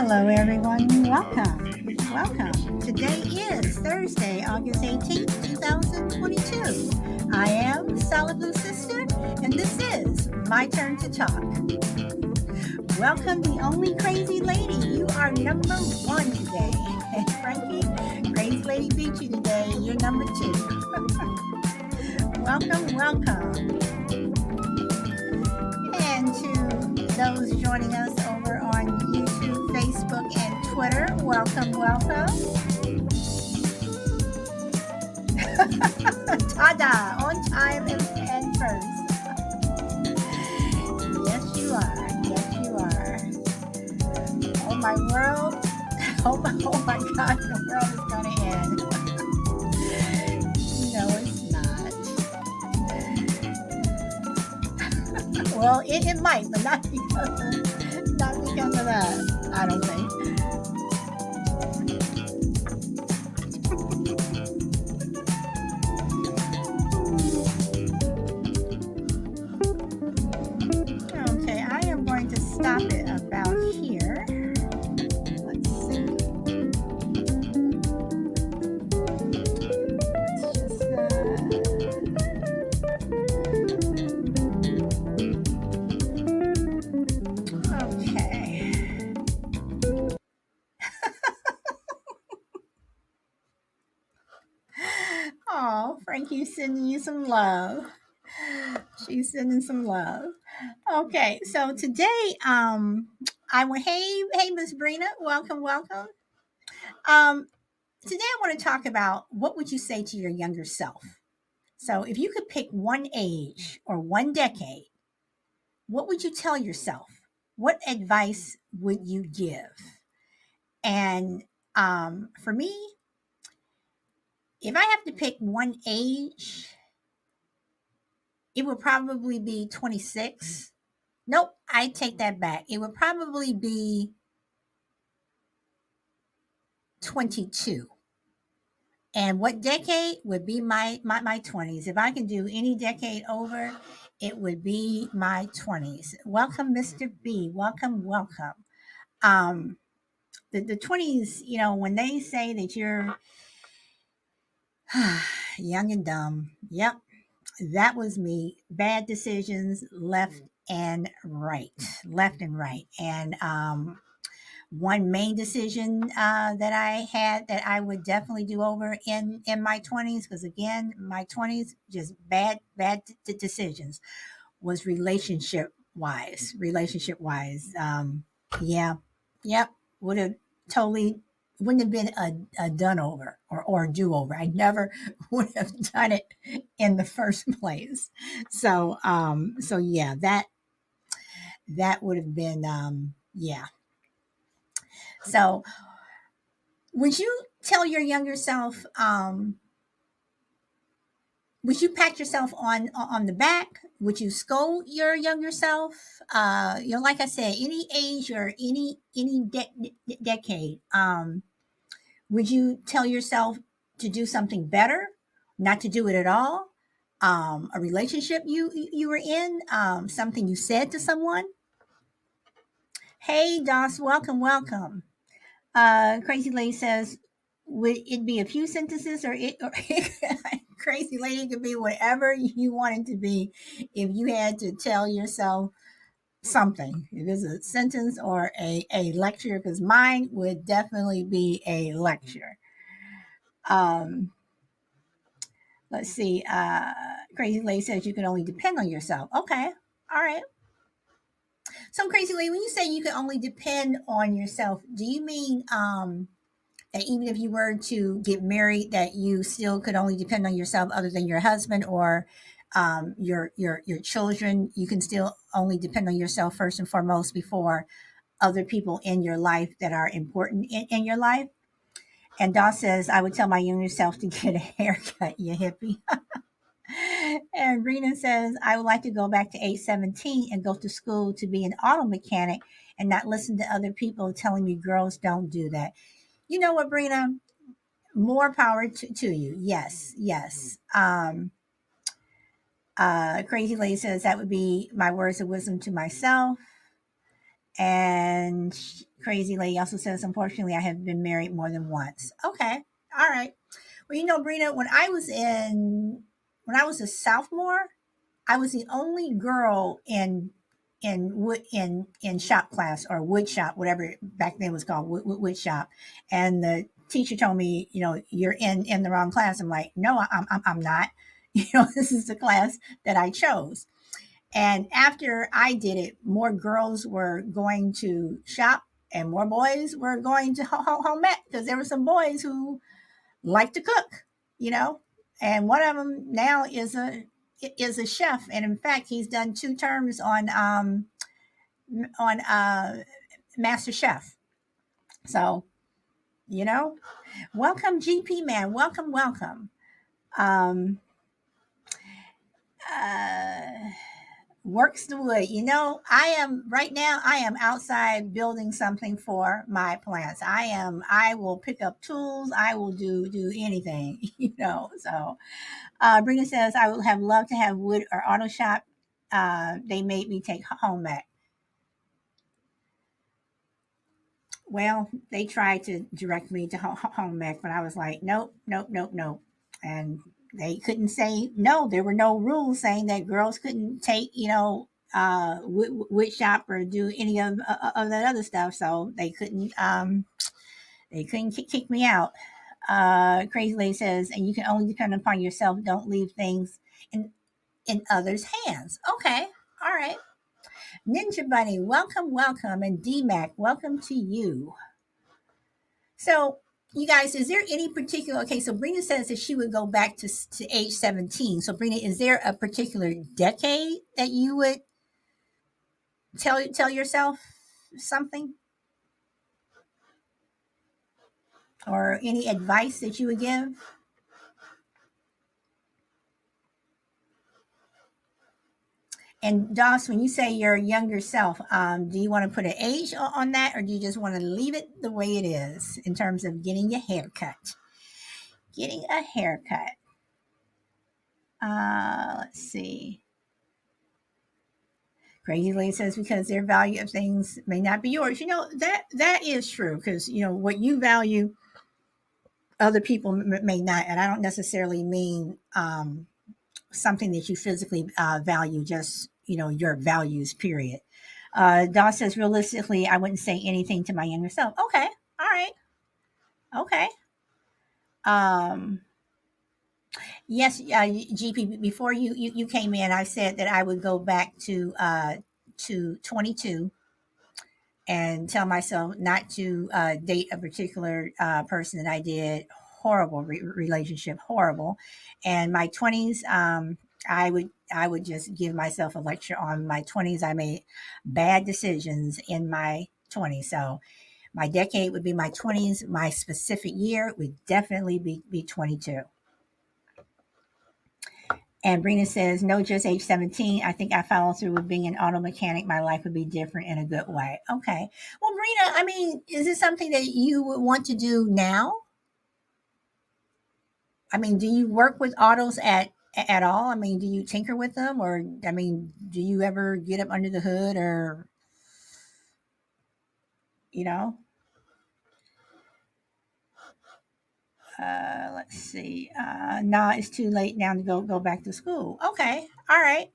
Hello, everyone. Welcome. Welcome. Today is Thursday, August 18th, 2022. I am Solid Blue Sister, and this is My Turn to Talk. Welcome, the only crazy lady. You are number one today. And Frankie, Crazy Lady beat you today. You're number two. welcome. And to those joining us over on YouTube, Facebook, and Twitter, welcome. Tada! On time and first. Yes, you are. Oh, my world. Oh my God, the world is going to end. No, it's not. Well, it might, but not because of that, I don't think. Okay, I am going to stop it about here. Let's see. Let's just, okay. Oh, Frankie's sending you some love. She's sending some love. Okay, so today, hey, Miss Brina, welcome. Today I want to talk about what would you say to your younger self. So if you could pick one age or one decade, what would you tell yourself? What advice would you give? And for me, if I have to pick one age, it would probably be 26. Nope, I take that back. It would probably be 22. And what decade would be my 20s? If I can do any decade over, it would be my 20s. Welcome, Mr. B. Welcome. The 20s, when they say that you're young and dumb, yep, that was me. Bad decisions left and right. And one main decision that I had that I would definitely do over in my 20s, because again, my 20s, just bad decisions, was relationship wise. Yeah, yep, would have totally wouldn't have been a done over or a do over. I never would have done it in the first place. So yeah, that would have been yeah. So would you tell your younger self, would you pat yourself on the back? Would you scold your younger self? Like I said, any age or any decade, would you tell yourself to do something better, not to do it at all? A relationship you were in, something you said to someone? Hey, Doss, welcome. Crazy Lady says, would it be a few sentences or Crazy Lady could be whatever you want it to be if you had to tell yourself something. If it's a sentence or a lecture, because mine would definitely be a lecture. Let's see. Crazy Lady says you can only depend on yourself. Okay. All right. So Crazy Lady, when you say you can only depend on yourself, do you mean that even if you were to get married, that you still could only depend on yourself other than your husband or your children? You can still only depend on yourself first and foremost before other people in your life that are important in your life. And Doss says, I would tell my younger self to get a haircut, you hippie. And Rena says, I would like to go back to age 17 and go to school to be an auto mechanic and not listen to other people telling me girls don't do that. You know what, Brina? More power to you. Yes. Crazy Lady says that would be my words of wisdom to myself. And Crazy Lady also says, unfortunately, I have been married more than once. Okay. All right. Well, Brina, when I was a sophomore, I was the only girl in shop class, or wood shop, whatever back then was called, wood shop. And the teacher told me, you're in the wrong class. I'm like, no, I'm not. This is the class that I chose. And after I did it, more girls were going to shop and more boys were going to home ec, because there were some boys who like to cook, you know. And one of them now is a chef, and in fact, he's done 2 terms on Master Chef. So, you know, welcome, GP man, welcome. Um, uh, Works the wood. I am right now. I am outside building something for my plants. I will pick up tools. I will do anything. So Brina says, I would have loved to have wood or auto shop. They made me take home ec. Well, they tried to direct me to home ec, but I was like, nope, nope, nope, nope. And they couldn't say no. There were no rules saying that girls couldn't take, wood shop or do any of that other stuff. So they couldn't kick me out. Crazy Lady says, and you can only depend upon yourself. Don't leave things in in others' hands. Okay, all right. Ninja Bunny, welcome, and DMAC, welcome to you. So, you guys, is there any particular? Okay, so Brina says that she would go back to age 17. So, Brina, is there a particular decade that you would tell yourself something, or any advice that you would give? And Doss, when you say your younger self, do you want to put an age on that, or do you just want to leave it the way it is in terms of getting your hair cut? Getting a haircut. Let's see. Crazy Lady says, because their value of things may not be yours. That is true, because what you value, other people may not, and I don't necessarily mean something that you physically value. Just your values. Period. Dawn says, realistically, I wouldn't say anything to my younger self. Okay, all right, okay. Um, Yes, GP. Before you came in, I said that I would go back to 22 and tell myself not to date a particular person that I did horrible relationship, horrible. And my 20s, I would just give myself a lecture on my 20s. I made bad decisions in my 20s. So my decade would be my 20s. My specific year would definitely be 22. And Brina says, no, just age 17. I think I follow through with being an auto mechanic. My life would be different in a good way. Okay. Well, Brina, I mean, is this something that you would want to do now? I mean, do you work with autos at all? I mean, do you tinker with them, or I mean, do you ever get up under the hood, or you know? Let's see. Nah, it's too late now to go back to school. Okay. All right.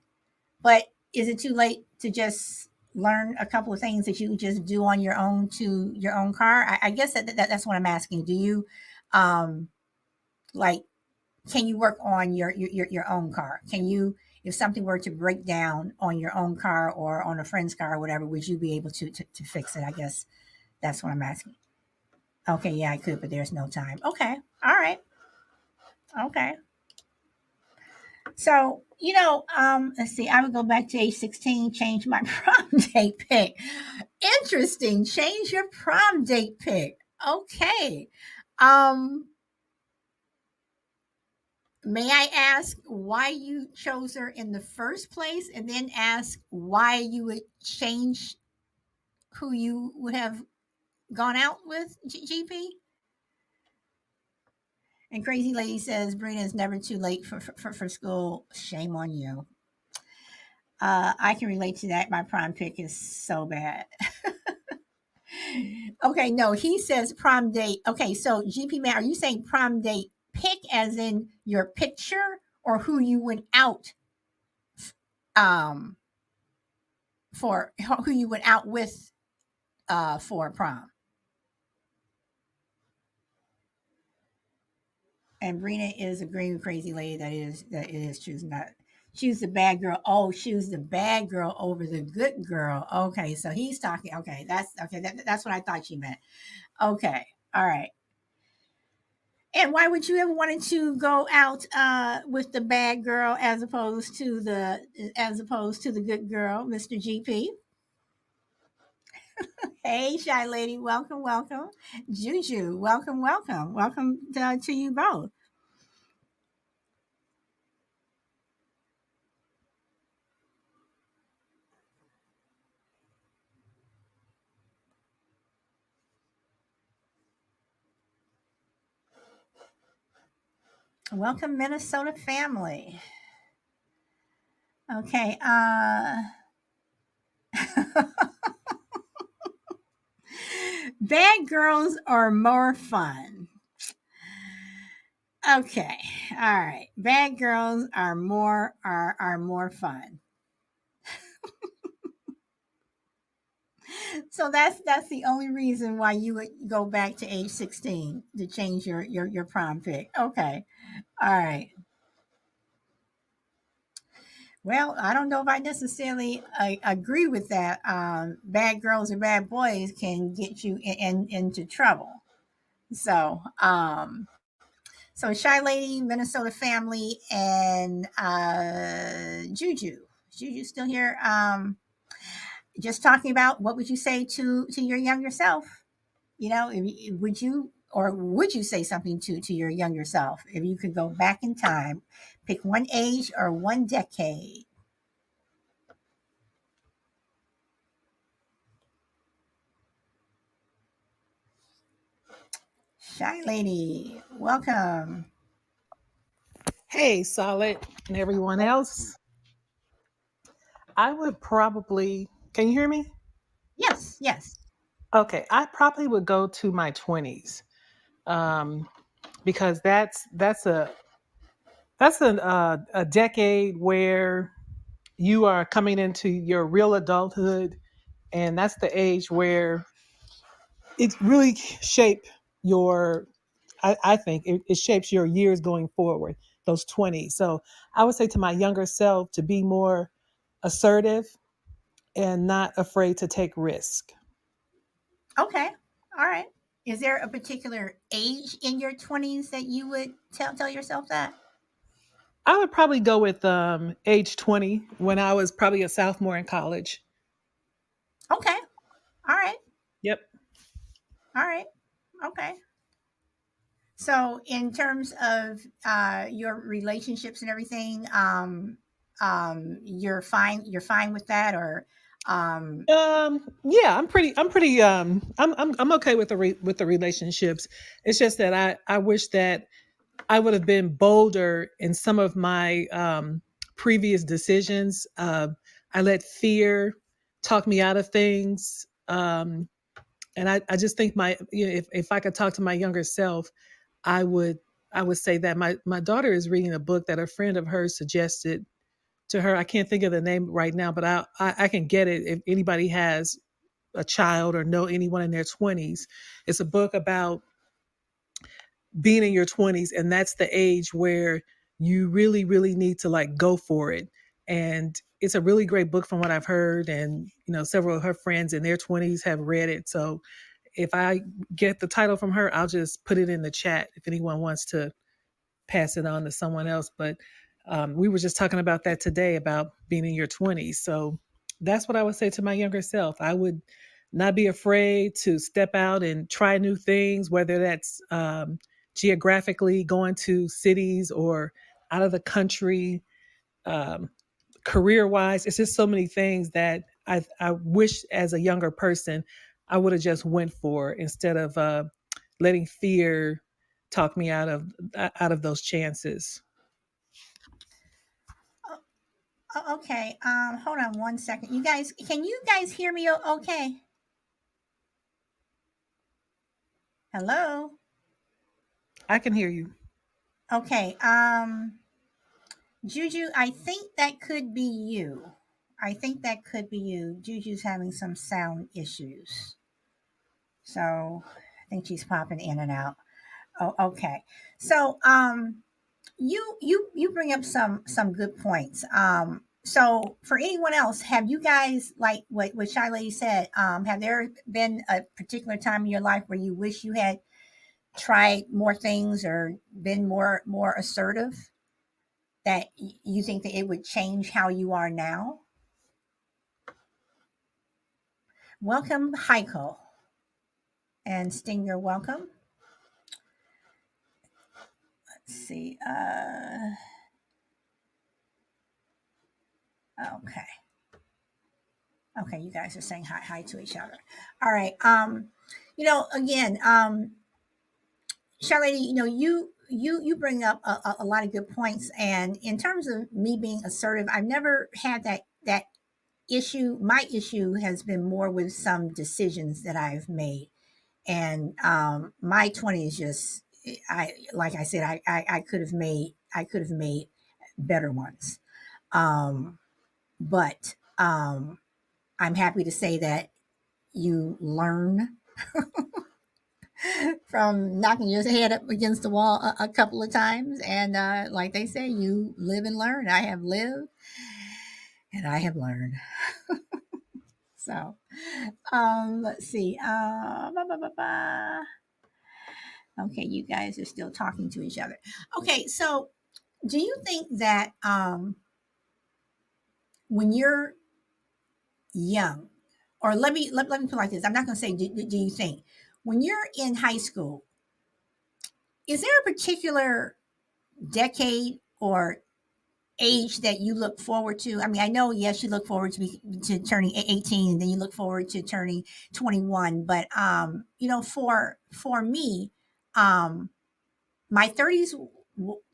But is it too late to just learn a couple of things that you just do on your own to your own car? I guess that's what I'm asking. Do you, um, like, can you work on your own car? Can you, if something were to break down on your own car or on a friend's car or whatever, would you be able to fix it? I guess that's what I'm asking. Okay, yeah, I could, but there's no time. Okay, all right, okay. So, let's see. I would go back to age 16, change my prom date pick. Interesting. Change your prom date pick. Okay. Um, may I ask why you chose her in the first place, and then ask why you would change who you would have gone out with, GP? And Crazy Lady says, Brina, is never too late for school. Shame on you. I can relate to that. My prom pick is so bad. Okay, no, he says prom date. Okay, so GP man, are you saying prom date pick as in your picture or who you went out um for who you went out with for prom? And Brina is agreeing with Crazy Lady that it is choosing not choose the bad girl. Oh, choose the bad girl over the good girl. Okay, so he's talking. Okay, that's okay. That's what I thought you meant. Okay, all right. And why would you ever wanted to go out with the bad girl as opposed to the good girl, Mr. GP? Hey, shy lady, welcome, welcome. Juju, welcome, welcome, welcome to you both. Welcome, Minnesota family. Okay. Bad girls are more fun. Okay. All right. Bad girls are more fun. So that's the only reason why you would go back to age 16 to change your prom pick. Okay. All right. Well, I don't know if I necessarily agree with that. Bad girls or bad boys can get you into trouble. So, so Shy Lady, Minnesota family, and Juju. Juju still here. Just talking about what would you say to your younger self? You know, would you or would you say something to your younger self if you could go back in time, pick one age or one decade? Shy Lady, welcome. Hey, Solid, and everyone else. I would probably, can you hear me? Yes, yes. Okay, I probably would go to my 20s, um, because that's a decade where you are coming into your real adulthood, and that's the age where it really shape your. I think it shapes your years going forward. Those 20s. So I would say to my younger self to be more assertive and not afraid to take risk. Okay. All right. Is there a particular age in your 20s that you would tell yourself that? I would probably go with age 20 when I was probably a sophomore in college. Okay. All right. Yep. All right. Okay. So, in terms of your relationships and everything, you're fine. You're fine with that, or um, Yeah, I'm okay with with the relationships. It's just that I wish that I would have been bolder in some of my previous decisions. I let fear talk me out of things. And I just think if I could talk to my younger self, I would I would say that my daughter is reading a book that a friend of hers suggested to her. I can't think of the name right now, but I can get it if anybody has a child or know anyone in their 20s. It's a book about being in your 20s, and that's the age where you really need to like go for it. And it's a really great book from what I've heard, and several of her friends in their 20s have read it. So if I get the title from her, I'll just put it in the chat if anyone wants to pass it on to someone else. But we were just talking about that today about being in your 20s. So that's what I would say to my younger self. I would not be afraid to step out and try new things, whether that's geographically going to cities or out of the country, um, career wise. It's just so many things that I wish as a younger person I would have just went for instead of letting fear talk me out of those chances. okay. Hold on one second. You guys, can you guys hear me? Okay. Hello. I can hear you. Okay. Juju, I think that could be you. I think that could be you. Juju's having some sound issues. So I think she's popping in and out. Oh, okay. So you bring up some good points. So for anyone else, have you guys, like what Shy Lady said, have there been a particular time in your life where you wish you had tried more things or been more assertive, that you think that it would change how you are now? Welcome, Heiko and Stinger. Welcome. Let's see. Okay. Okay, you guys are saying hi to each other. All right. Again, Charlotte, you bring up a lot of good points, and in terms of me being assertive, I've never had that issue. My issue has been more with some decisions that I've made, and my 20s just, I like I said, I could have made better ones, but I'm happy to say that you learn from knocking your head up against the wall a couple of times. And like they say, you live and learn. I have lived and I have learned. So let's see. Okay, you guys are still talking to each other. Okay, so do you think that when you're young, or let me put it like this, I'm not going to say do you think, when you're in high school, is there a particular decade or age that you look forward to? I mean, I know, yes, you look forward to turning 18, and then you look forward to turning 21. But for me, um, my 30s,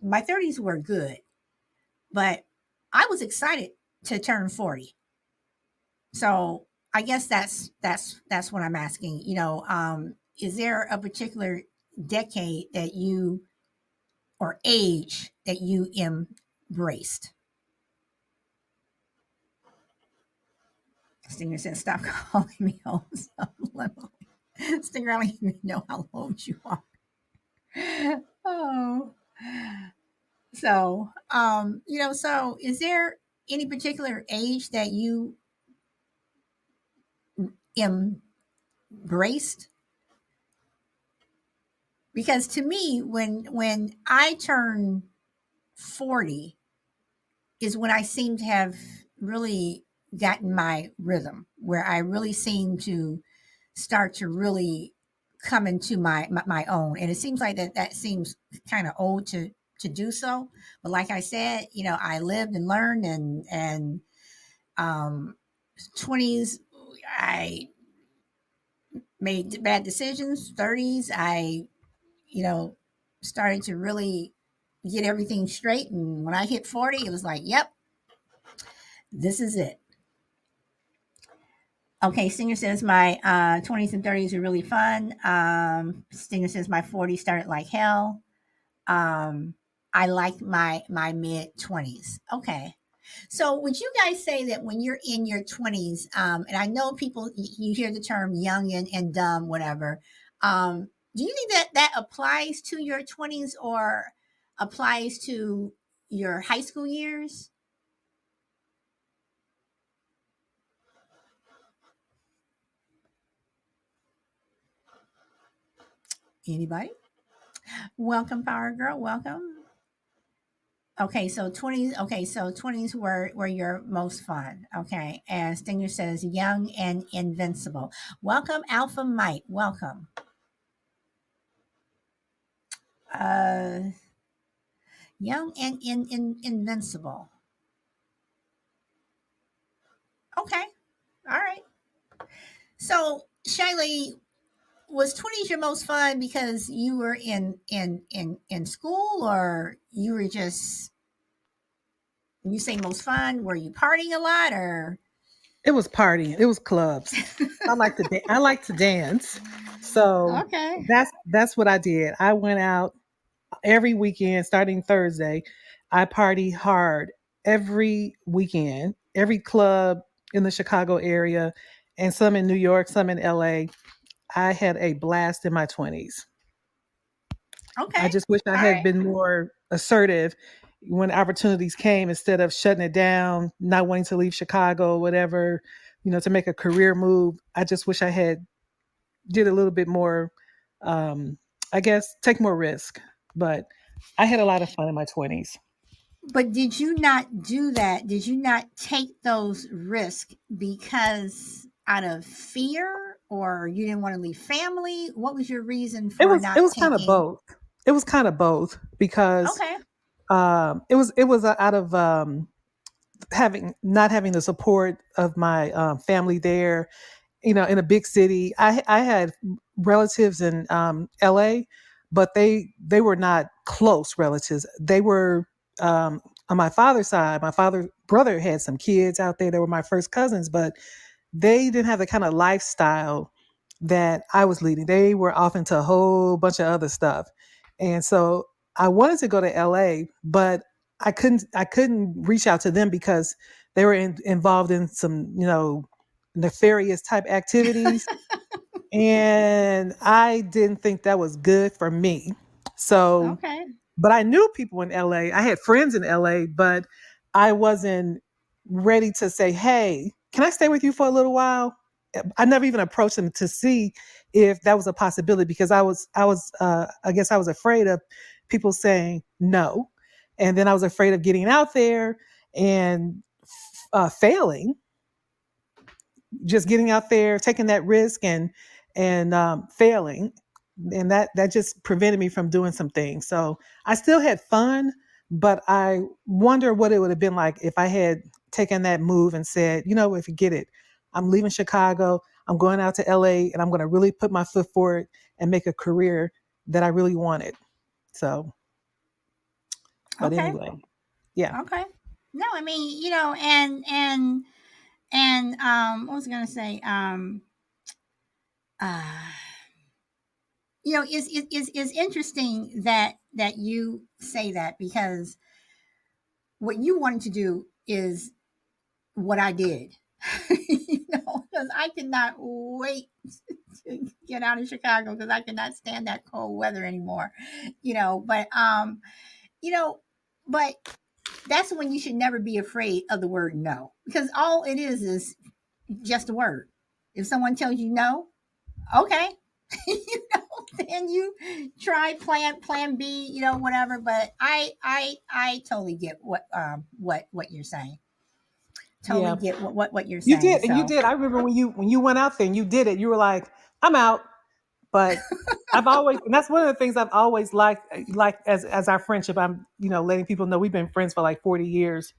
my 30s were good, but I was excited to turn 40. So I guess that's what I'm asking. Is there a particular decade that you, or age that you embraced? Stinger said, "Stop calling me old." Stinger, I don't even know how old you are. Oh, so is there any particular age that you embraced? Because to me, when I turn 40, is when I seem to have really gotten my rhythm, where I really seem to start to really come into my own. And it seems like that seems kind of old to do so. But like I said, I lived and learned, and um 20s I made bad decisions. 30s I, you know, started to really get everything straight. And when I hit 40, it was like, yep, this is it. Okay, Stinger says my 20s and 30s are really fun. Stinger says my 40s started like hell. Um, I like my mid 20s. Okay. So would you guys say that when you're in your 20s, and I know people, you hear the term young and dumb, whatever. Do you think that applies to your 20s or applies to your high school years? Anybody? Welcome, Power Girl. Welcome. Okay, so 20s were your most fun. Okay. And Stinger says young and invincible. Welcome, Alpha Mike. Welcome. Uh Young and invincible. Okay. All right. So Shiley, was 20s your most fun because you were in school, or you were just, when you say most fun, were you partying a lot, or It was partying. It was clubs. I like to dance. So Okay. that's what I did. I went out every weekend starting Thursday. I party hard every weekend, every club in the Chicago area, and some in New York, some in LA. I had a blast in my 20s. I Okay. just wish I All had right. been more assertive when opportunities came instead of shutting it down, not wanting to leave Chicago, whatever, to make a career move. I just wish I had did a little bit more, um, I guess, take more risk. But I had a lot of fun in my 20s. But did you not do that? Did you not take those risks because out of fear or you didn't want to leave family? What was your reason It for was it not was kind of taking? both. It was kind of both because Okay. it was out of having not having the support of my family there, in a big city. I had relatives in LA, but they were not close relatives. They were on my father's side. My father's brother had some kids out there. They were my first cousins, but they didn't have the kind of lifestyle that I was leading. They were off into a whole bunch of other stuff. And so I wanted to go to LA, but I couldn't reach out to them because they were involved in some, nefarious type activities. And I didn't think that was good for me. So, Okay. but I knew people in LA. I had friends in LA, but I wasn't ready to say, "Hey, can I stay with you for a little while?" I never even approached them to see if that was a possibility because I guess I was afraid of people saying no, and then I was afraid of getting out there and failing, just getting out there, taking that risk and failing, and that just prevented me from doing some things. So I still had fun, but I wonder what it would have been like if I had taken that move and said, if you get it, I'm leaving Chicago, I'm going out to LA, and I'm going to really put my foot forward and make a career that I really wanted. So, but Okay. anyway, yeah, Okay. No, I mean, and what was I gonna say? Uh it's interesting that you say that because what you wanted to do is what I did. Because I could not wait to get out of Chicago because I could not stand that cold weather anymore. You know, but you know, but that's when you should never be afraid of the word no because all it is just a word. If someone tells you no, okay, then you try plan B, whatever. But I totally get what you're saying. Totally yeah. get what you're You saying. did, and you So did. I remember when you went out there and you did it. You were like, "I'm out." But I've always, and that's one of the things I've always like as our friendship. I'm, letting people know we've been friends for like 40 years,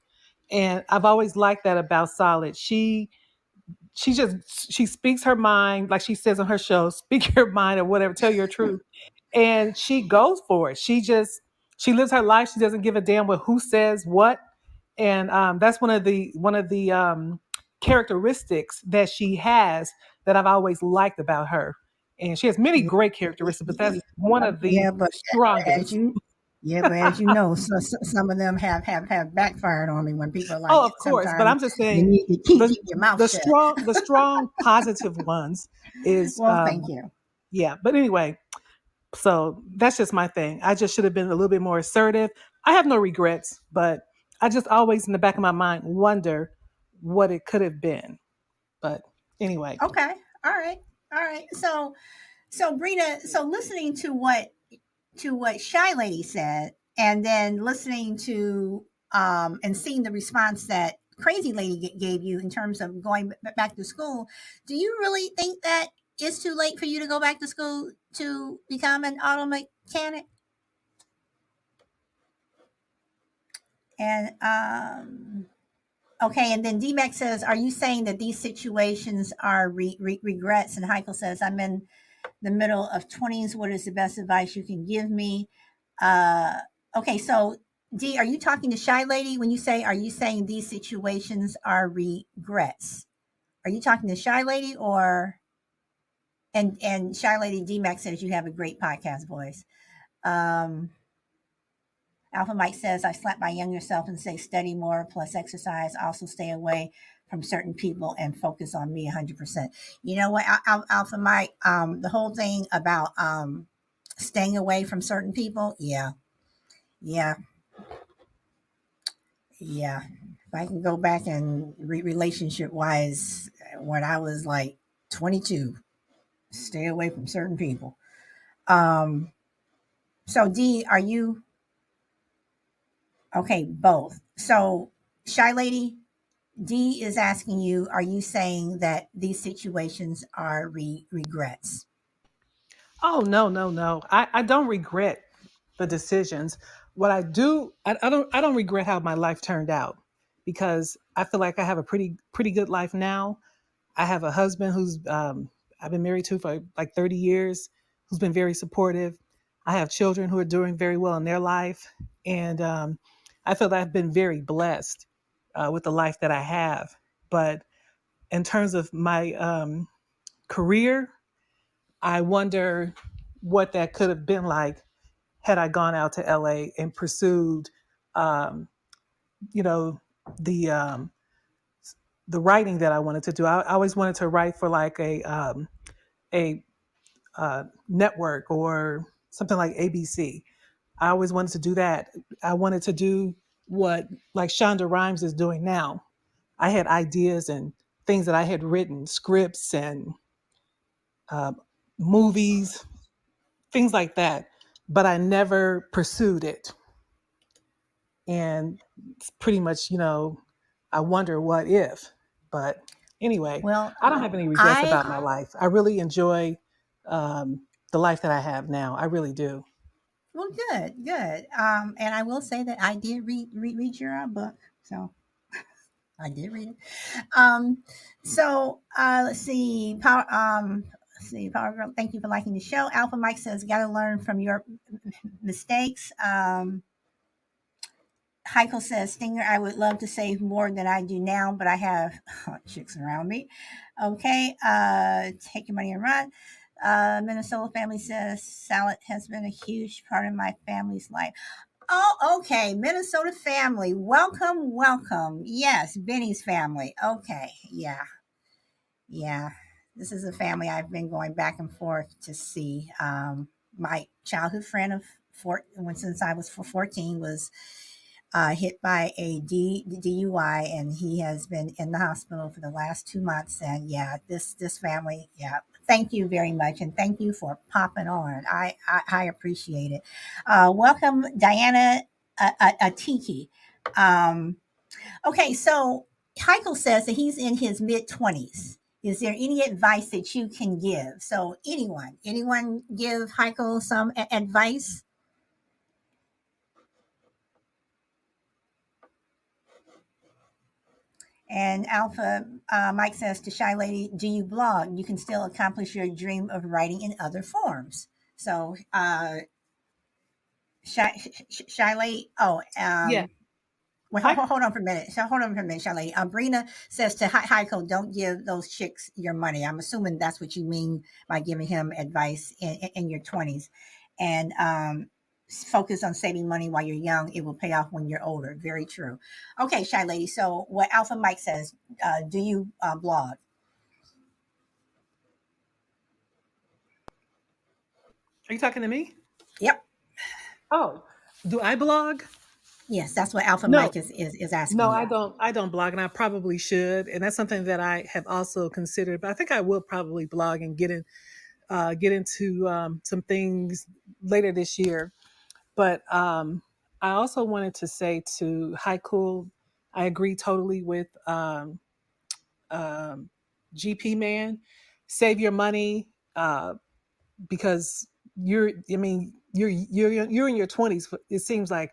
and I've always liked that about Solid. She speaks her mind, like she says on her show, speak your mind or whatever, tell your truth, and she goes for it. She lives her life. She doesn't give a damn with who says what, and that's one of the characteristics that she has that I've always liked about her. And she has many yeah, great characteristics, but that's one of the yeah, but as strongest. you yeah, but as you know, some of them have backfired on me when people are like Oh, of course, but sometimes I'm just you saying need to the keep your mouth the shut. strong positive ones is Well, thank you. yeah. But anyway, so that's just my thing. I just should have been a little bit more assertive. I have no regrets, but I just always in the back of my mind wonder what it could have been. But anyway, Okay. All right. All right. So Brina, so listening to what Shy Lady said, and then listening to and seeing the response that Crazy Lady gave you in terms of going back to school, do you really think that it's too late for you to go back to school to become an auto mechanic? And okay, and then DMAX says, "Are you saying that these situations are regrets?" And Heiko says, "I'm in the middle of 20s. What is the best advice you can give me?" Uh, okay, so D, are you talking to Shy Lady when you say, are you saying these situations are regrets? Are you talking to Shy Lady or? And Shy Lady D Max says you have a great podcast voice. Um, Alpha Mike says I slap my younger self and say study more plus exercise. Also stay away from certain people and focus on me 100%. You know what, Alpha Mike, the whole thing about staying away from certain people, yeah, yeah, yeah. If I can go back and relationship wise, when I was like 22, stay away from certain people. Um, so D, are you okay? Both. So Shy Lady, D is asking you, are you saying that these situations are regrets? Oh no, no, no. I don't regret the decisions. What I do, I don't regret how my life turned out because I feel like I have a pretty good life now. I have a husband who's I've been married to for like 30 years, who's been very supportive. I have children who are doing very well in their life, and I feel that I've been very blessed with the life that I have. But in terms of my career, I wonder what that could have been like had I gone out to LA and pursued, um, you know, the um, the writing that I wanted to do. I always wanted to write for like a network or something like ABC. I always wanted to do that. I wanted to do what like Shonda Rhimes is doing now. I had ideas and things that I had written, scripts and uh, movies, things like that, but I never pursued it. And it's pretty much, I wonder what if. But anyway, Well, I don't have any regrets I about my life. I really enjoy the life that I have now. I really do. well, good, good. And I will say that I did read your book, so I did read it. Um, let's see, power. Let's see, Power Girl. Thank you for liking the show. Alpha Mike says, "Got to learn from your mistakes." Heiko says, Stinger, I would love to save more than I do now, but I have chicks around me. Okay. Take your money and run. Minnesota family says, salad has been a huge part of my family's life. Oh, okay. Minnesota family. Welcome, welcome. Yes, Benny's family. Okay. Yeah. Yeah. This is a family I've been going back and forth to see. My childhood friend of since I was 14 was hit by a DUI, and he has been in the hospital for the last 2 months. And yeah, this family, yeah. Thank you very much, and thank you for popping on. I appreciate it. Welcome, Diana Atiki. Um, okay, so Heiko says that he's in his mid 20s. Is there any advice that you can give? So anyone give Heiko some advice? And Alpha Mike says to Shy Lady, do you blog? You can still accomplish your dream of writing in other forms. So, Shy Lady, Yeah. wait, Hi. hold on for a minute. So hold on for a minute, Shy Lady. Brina says to Heiko, don't give those chicks your money. I'm assuming that's what you mean by giving him advice in your 20s. And focus on saving money while you're young. It will pay off when you're older. Very true. Okay, Shy Lady. So what Alpha Mike says, do you blog? Are you talking to me? Yep. Oh, do I blog? Yes, that's what Alpha No. Mike is asking No, you. I don't blog and I probably should. And that's something that I have also considered, but I think I will probably blog and get into some things later this year. But I also wanted to say to Haiku, I agree totally with um, GP Man. Save your money because I mean, you're in your 20s. It seems like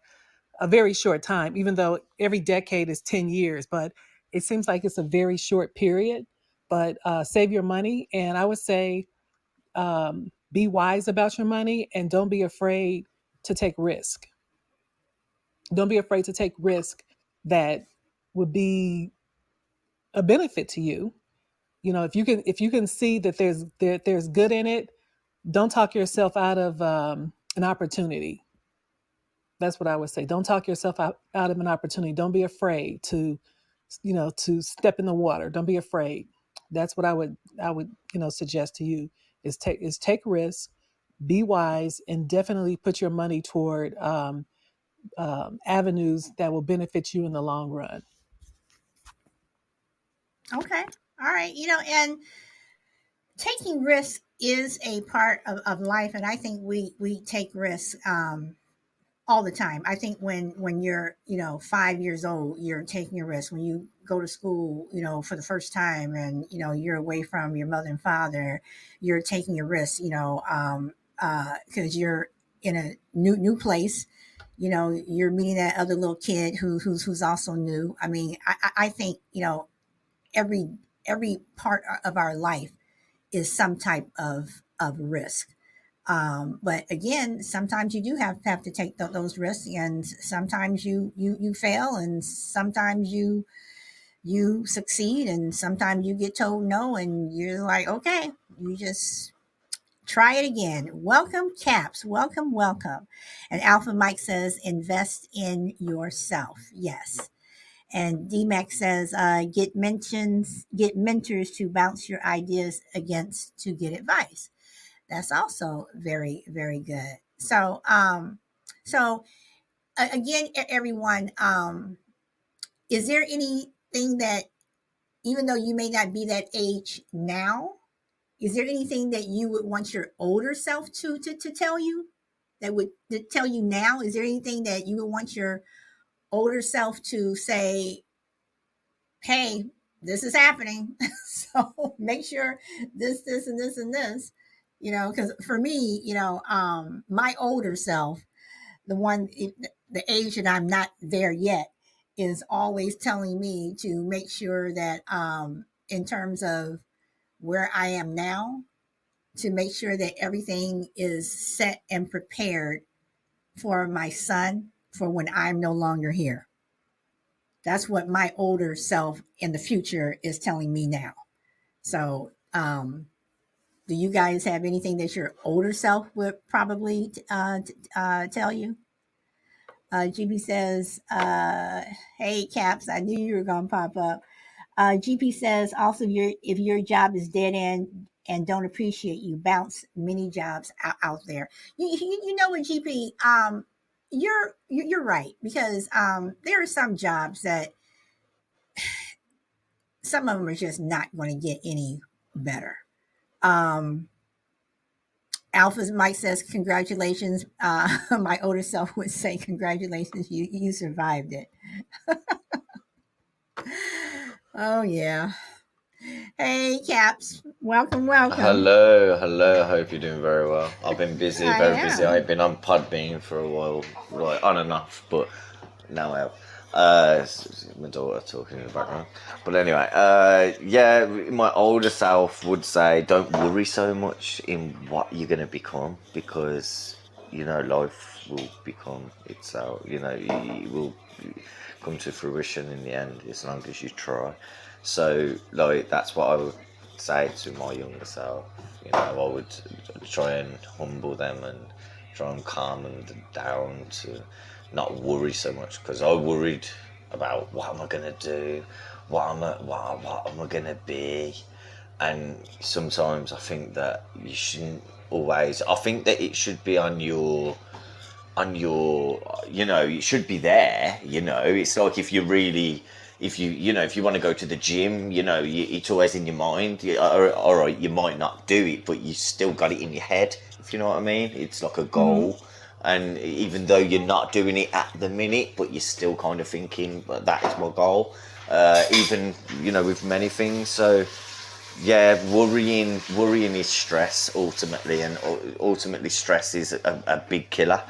a very short time, even though every decade is 10 years, but it seems like it's a very short period. But save your money. And I would say be wise about your money and don't be afraid to take risk. Don't be afraid to take risk that would be a benefit to you. if you can see that there's good in it, don't talk yourself out of an opportunity. That's what I would say. Don't talk yourself out of an opportunity. Don't be afraid to step in the water. Don't be afraid. That's what I would suggest to you is take risks, be wise, and definitely put your money toward avenues that will benefit you in the long run. Okay. All right. And taking risks is a part of life. And I think we take risks all the time. I think when you're 5 years old, you're taking a risk. When you go to school, for the first time, and you're away from your mother and father, you're taking a risk. Because you're in a new place. You're meeting that other little kid who's also new. I mean, I think every every part of our life is some type of risk. But again, sometimes you do have to take those risks, and sometimes you fail, and sometimes you succeed, and sometimes you get told no, and you're like, okay, you just try it again. Welcome, Caps. Welcome, welcome. And Alpha Mike says, invest in yourself. Yes. And DMAX says, get mentors to bounce your ideas against to get advice. That's also very, very good. Again, everyone, is there anything that, even though you may not be that age now, is there anything that you would want your older self to tell you, that would to tell you now? Is there anything that you would want your older self to say, hey, this is happening. So make sure this, and this, and this, because for me, my older self, the one, the age that I'm not there yet, is always telling me to make sure that, in terms of where I am now, to make sure that everything is set and prepared for my son for when I'm no longer here. That's what my older self in the future is telling me now. So, do you guys have anything that your older self would probably tell you? GP says, "Hey, Caps, I knew you were going to pop up." GP says, "Also, if your job is dead end and don't appreciate you, bounce many jobs out there." You know what, GP? You're right, because there are some jobs that some of them are just not going to get any better. Um, Alpha's Mike says, "Congratulations." My older self would say, "Congratulations, you survived it." Oh yeah. Hey, Caps. Welcome, welcome. Hello, hello. I hope you're doing very well. I've been busy, I very busy. am. I've been on Podbean for a while, right on and off, but now I have. My daughter talking in the background. But anyway, yeah, my older self would say, don't worry so much in what you're gonna become, because life will become itself. It will come to fruition in the end as long as you try. So, like, that's what I would say to my younger self. I would try and humble them and try and calm them down to not worry so much, because I worried about what am I gonna do, what am I gonna be, and sometimes I think that you shouldn't always. I think that it should be on your it should be there. It's like, if you really, if you want to go to the gym, it's always in your mind. All right, you might not do it, but you still got it in your head, if you know what I mean. It's like a Mm-hmm. goal, and even though you're not doing it at the minute, but you're still kind of thinking, but that is my goal. Even with many things. So yeah, worrying is stress ultimately, and ultimately stress is a big killer.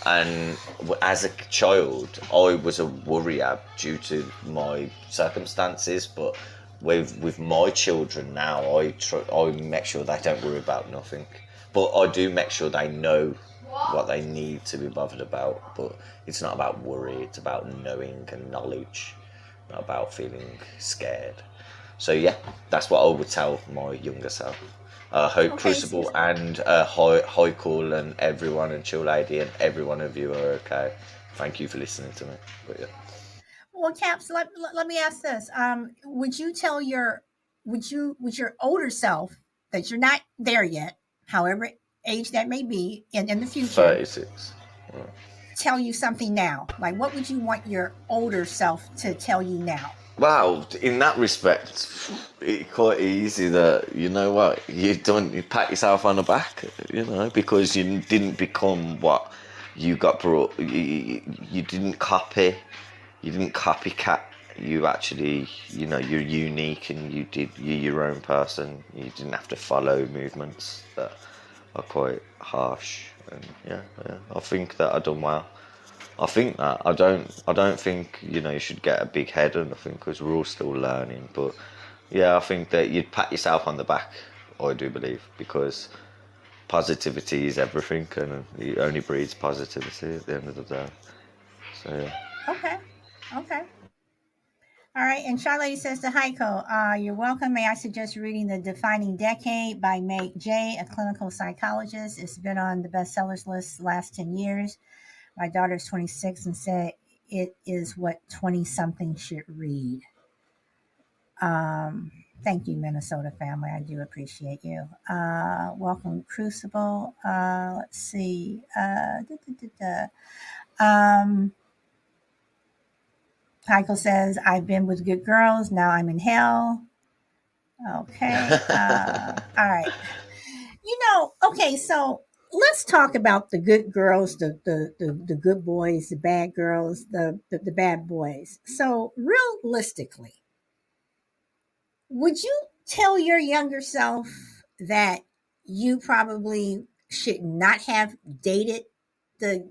And as a child, I was a worrier due to my circumstances, but with my children now, I make sure they don't worry about nothing, but I do make sure they know what they need to be bothered about. But it's not about worry; it's about knowing and knowledge, not about feeling scared. So yeah, that's what I would tell my younger self. Hope Okay, Crucible and High Cool and everyone and Chill Lady and every one of you are okay. Thank you for listening to me. But yeah. well, Caps, let me ask this. Would you tell your would your older self that you're not there yet, however age that may be, in the future, 36. tell you something now? Like, what would you want your older self to tell you now? Wow, in that respect, it's quite easy that, you know what, you pat yourself on the back, because you didn't become what you got brought, you didn't copy, you didn't copycat, you actually, you're unique and you're your own person, you didn't have to follow movements that are quite harsh, and yeah, I think that I done well. I think that I don't think you should get a big head or nothing because we're all still learning. But yeah, I think that you'd pat yourself on the back. I do believe because positivity is everything, and it only breeds positivity at the end of the day. So yeah. Okay, okay. All right, and Charlotte says to Heiko, you're welcome. May I suggest reading The Defining Decade by Meg Jay, a clinical psychologist? It's been on the bestsellers list the last 10 years. My daughter's 26 and said it is what 20-somethings should read. Thank you, Minnesota family. I do appreciate you. Welcome, Crucible. Let's see. Heiko says, I've been with good girls. Now I'm in hell. Okay. All right. Okay, so let's talk about the good girls, the good boys, the bad girls, the bad boys. So realistically, would you tell your younger self that you probably should not have dated the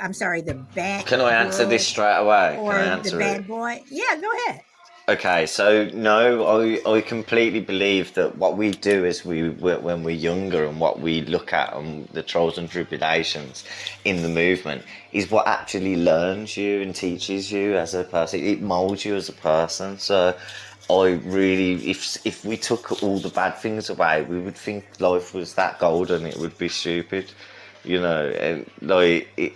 I'm sorry, the bad Can I answer this girl straight away? Can I or the answer it? bad boy? Yeah, go ahead. Okay, so no, I completely believe that what we do is when we're younger and what we look at and the trials and tribulations in the movement is what actually learns you and teaches you as a person. It molds you as a person. So I really, if we took all the bad things away, we would think life was that golden. It would be stupid, and like it.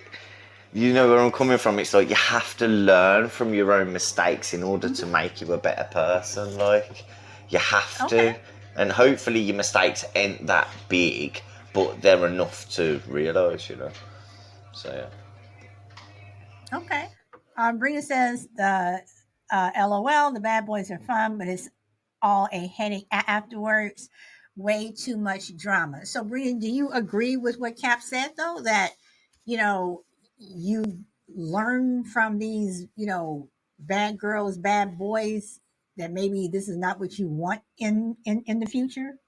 You know where I'm coming from. It's like you have to learn from your own mistakes in order to make you a better person. Like you have Okay. to, and hopefully your mistakes ain't that big, but they're enough to realise. So yeah. Okay. Brina says the LOL, the bad boys are fun, but it's all a headache afterwards. Way too much drama. So, Brina, do you agree with what Cap said, though, that, you know, you learn from these, bad girls, bad boys, that maybe this is not what you want in the future,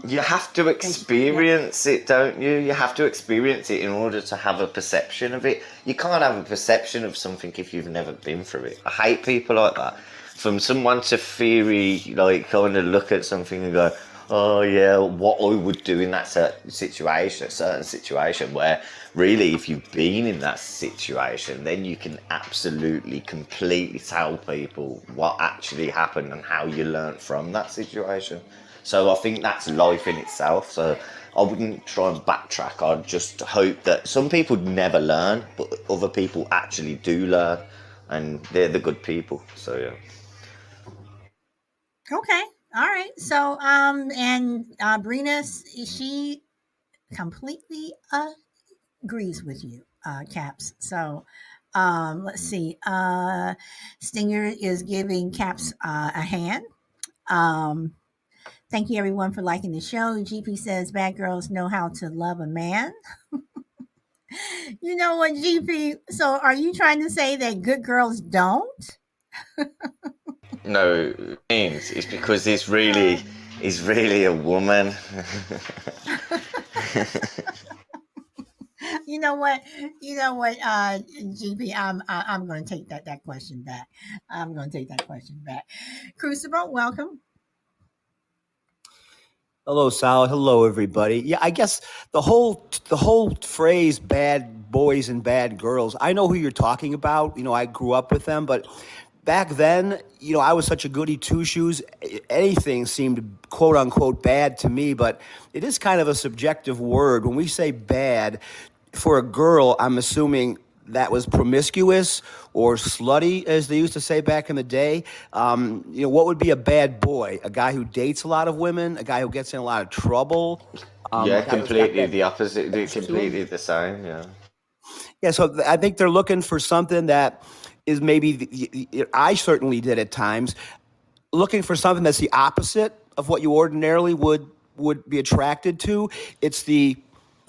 You have to Yeah. experience it, don't you? You have to experience it in order to have a perception of it. You can't have a perception of something if you've never been through it. I hate people like that. From someone to theory, like kind of look at something and go, oh yeah, what I would do in that certain situation where really if you've been in that situation, then you can absolutely completely tell people what actually happened and how you learnt from that situation. So I think that's life in itself. So I wouldn't try and backtrack. I'd just hope that some people never learn, but other people actually do learn, and they're the good people. So yeah. Okay. All right. So, and Brina, she completely agrees with you, Caps. So, let's see. Stinger is giving Caps a hand. Um, thank you, everyone, for liking the show. GP says bad girls know how to love a man. You know what, GP? So, are you trying to say that good girls don't? No, it means it's because Uh, he's really a woman. you know what? GP. I'm going to take that question back. I'm going to take that question back. Crucible, welcome. Hello, Sal. Hello, everybody. Yeah, I guess the whole phrase "bad boys and bad girls." I know who you're talking about. I grew up with them, but back then, I was such a goody two shoes. Anything seemed quote unquote bad to me, but it is kind of a subjective word. When we say bad for a girl, I'm assuming that was promiscuous or slutty, as they used to say back in the day. What would be a bad boy? A guy who dates a lot of women, a guy who gets in a lot of trouble, Yeah, a guy who's got completely that the opposite. They're edge to him. completely the same. Yeah. Yeah, so I think they're looking for something that is maybe I certainly did at times, looking for something that's the opposite of what you ordinarily would be attracted to. It's the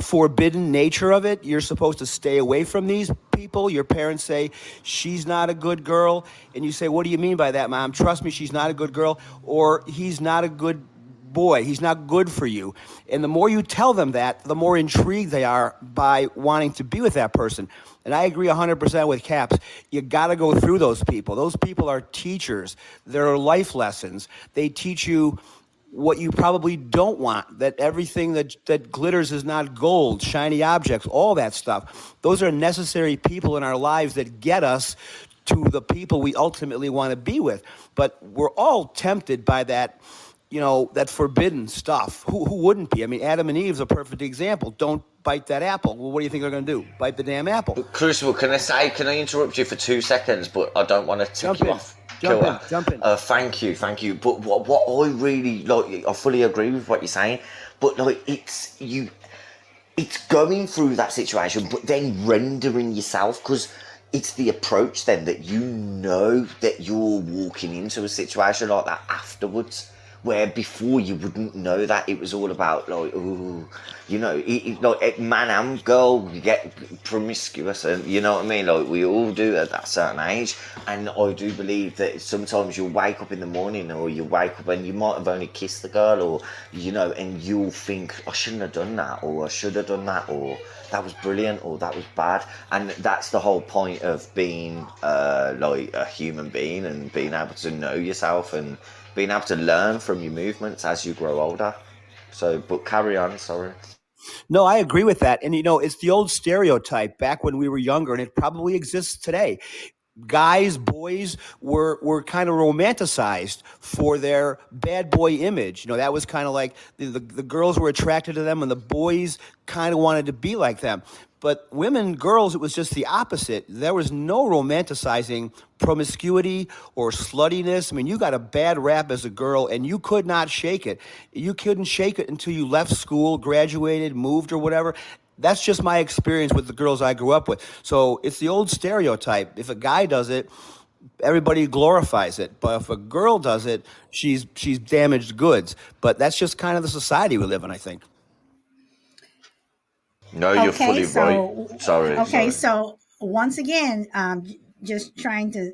forbidden nature of it. You're supposed to stay away from these people. Your parents say she's not a good girl, and you say, "What do you mean by that, Mom? Trust me, she's not a good girl," or "He's not a good boy. He's not good for you." And the more you tell them that, the more intrigued they are by wanting to be with that person. And I agree 100% with Caps. You got to go through those people. Those people are teachers. They're life lessons. They teach you what you probably don't want, that everything that glitters is not gold, shiny objects, all that stuff. Those are necessary people in our lives that get us to the people we ultimately want to be with. But we're all tempted by that, that forbidden stuff. Who wouldn't be? I mean, Adam and Eve's a perfect example. Don't bite that apple. Well, what do you think they're going to do? Bite the damn apple. But Crucible, can I interrupt you for 2 seconds? But I don't want to tick you off. Jump in. Thank you. But what I really like, I fully agree with what you're saying. But like, it's going through that situation, but then rendering yourself, because it's the approach then that that you're walking into a situation like that afterwards, where before you wouldn't know that. It was all about like, ooh, like man and girl, you get promiscuous, and you know what I mean, like we all do at that certain age. And I do believe that sometimes you'll wake up in the morning, or you wake up and you might have only kissed the girl, or and you'll think, I shouldn't have done that, or I should have done that, or that was brilliant, or that was bad. And that's the whole point of being like a human being, and being able to know yourself, and being able to learn from your movements as you grow older. So, but carry on, sorry. No, I agree with that. And, it's the old stereotype back when we were younger, and it probably exists today. Boys were kind of romanticized for their bad boy image. That was kind of like the girls were attracted to them, and the boys kind of wanted to be like them. But girls, it was just the opposite. There was no romanticizing promiscuity or sluttiness. I mean, you got a bad rap as a girl, and you could not shake it. You couldn't shake it until you left school, graduated, moved, or whatever. That's just my experience with the girls I grew up with. So it's the old stereotype. If a guy does it, everybody glorifies it. But if a girl does it, she's damaged goods. But that's just kind of the society we live in, I think. No, you're Okay, fully so right. Sorry. so once again, just trying to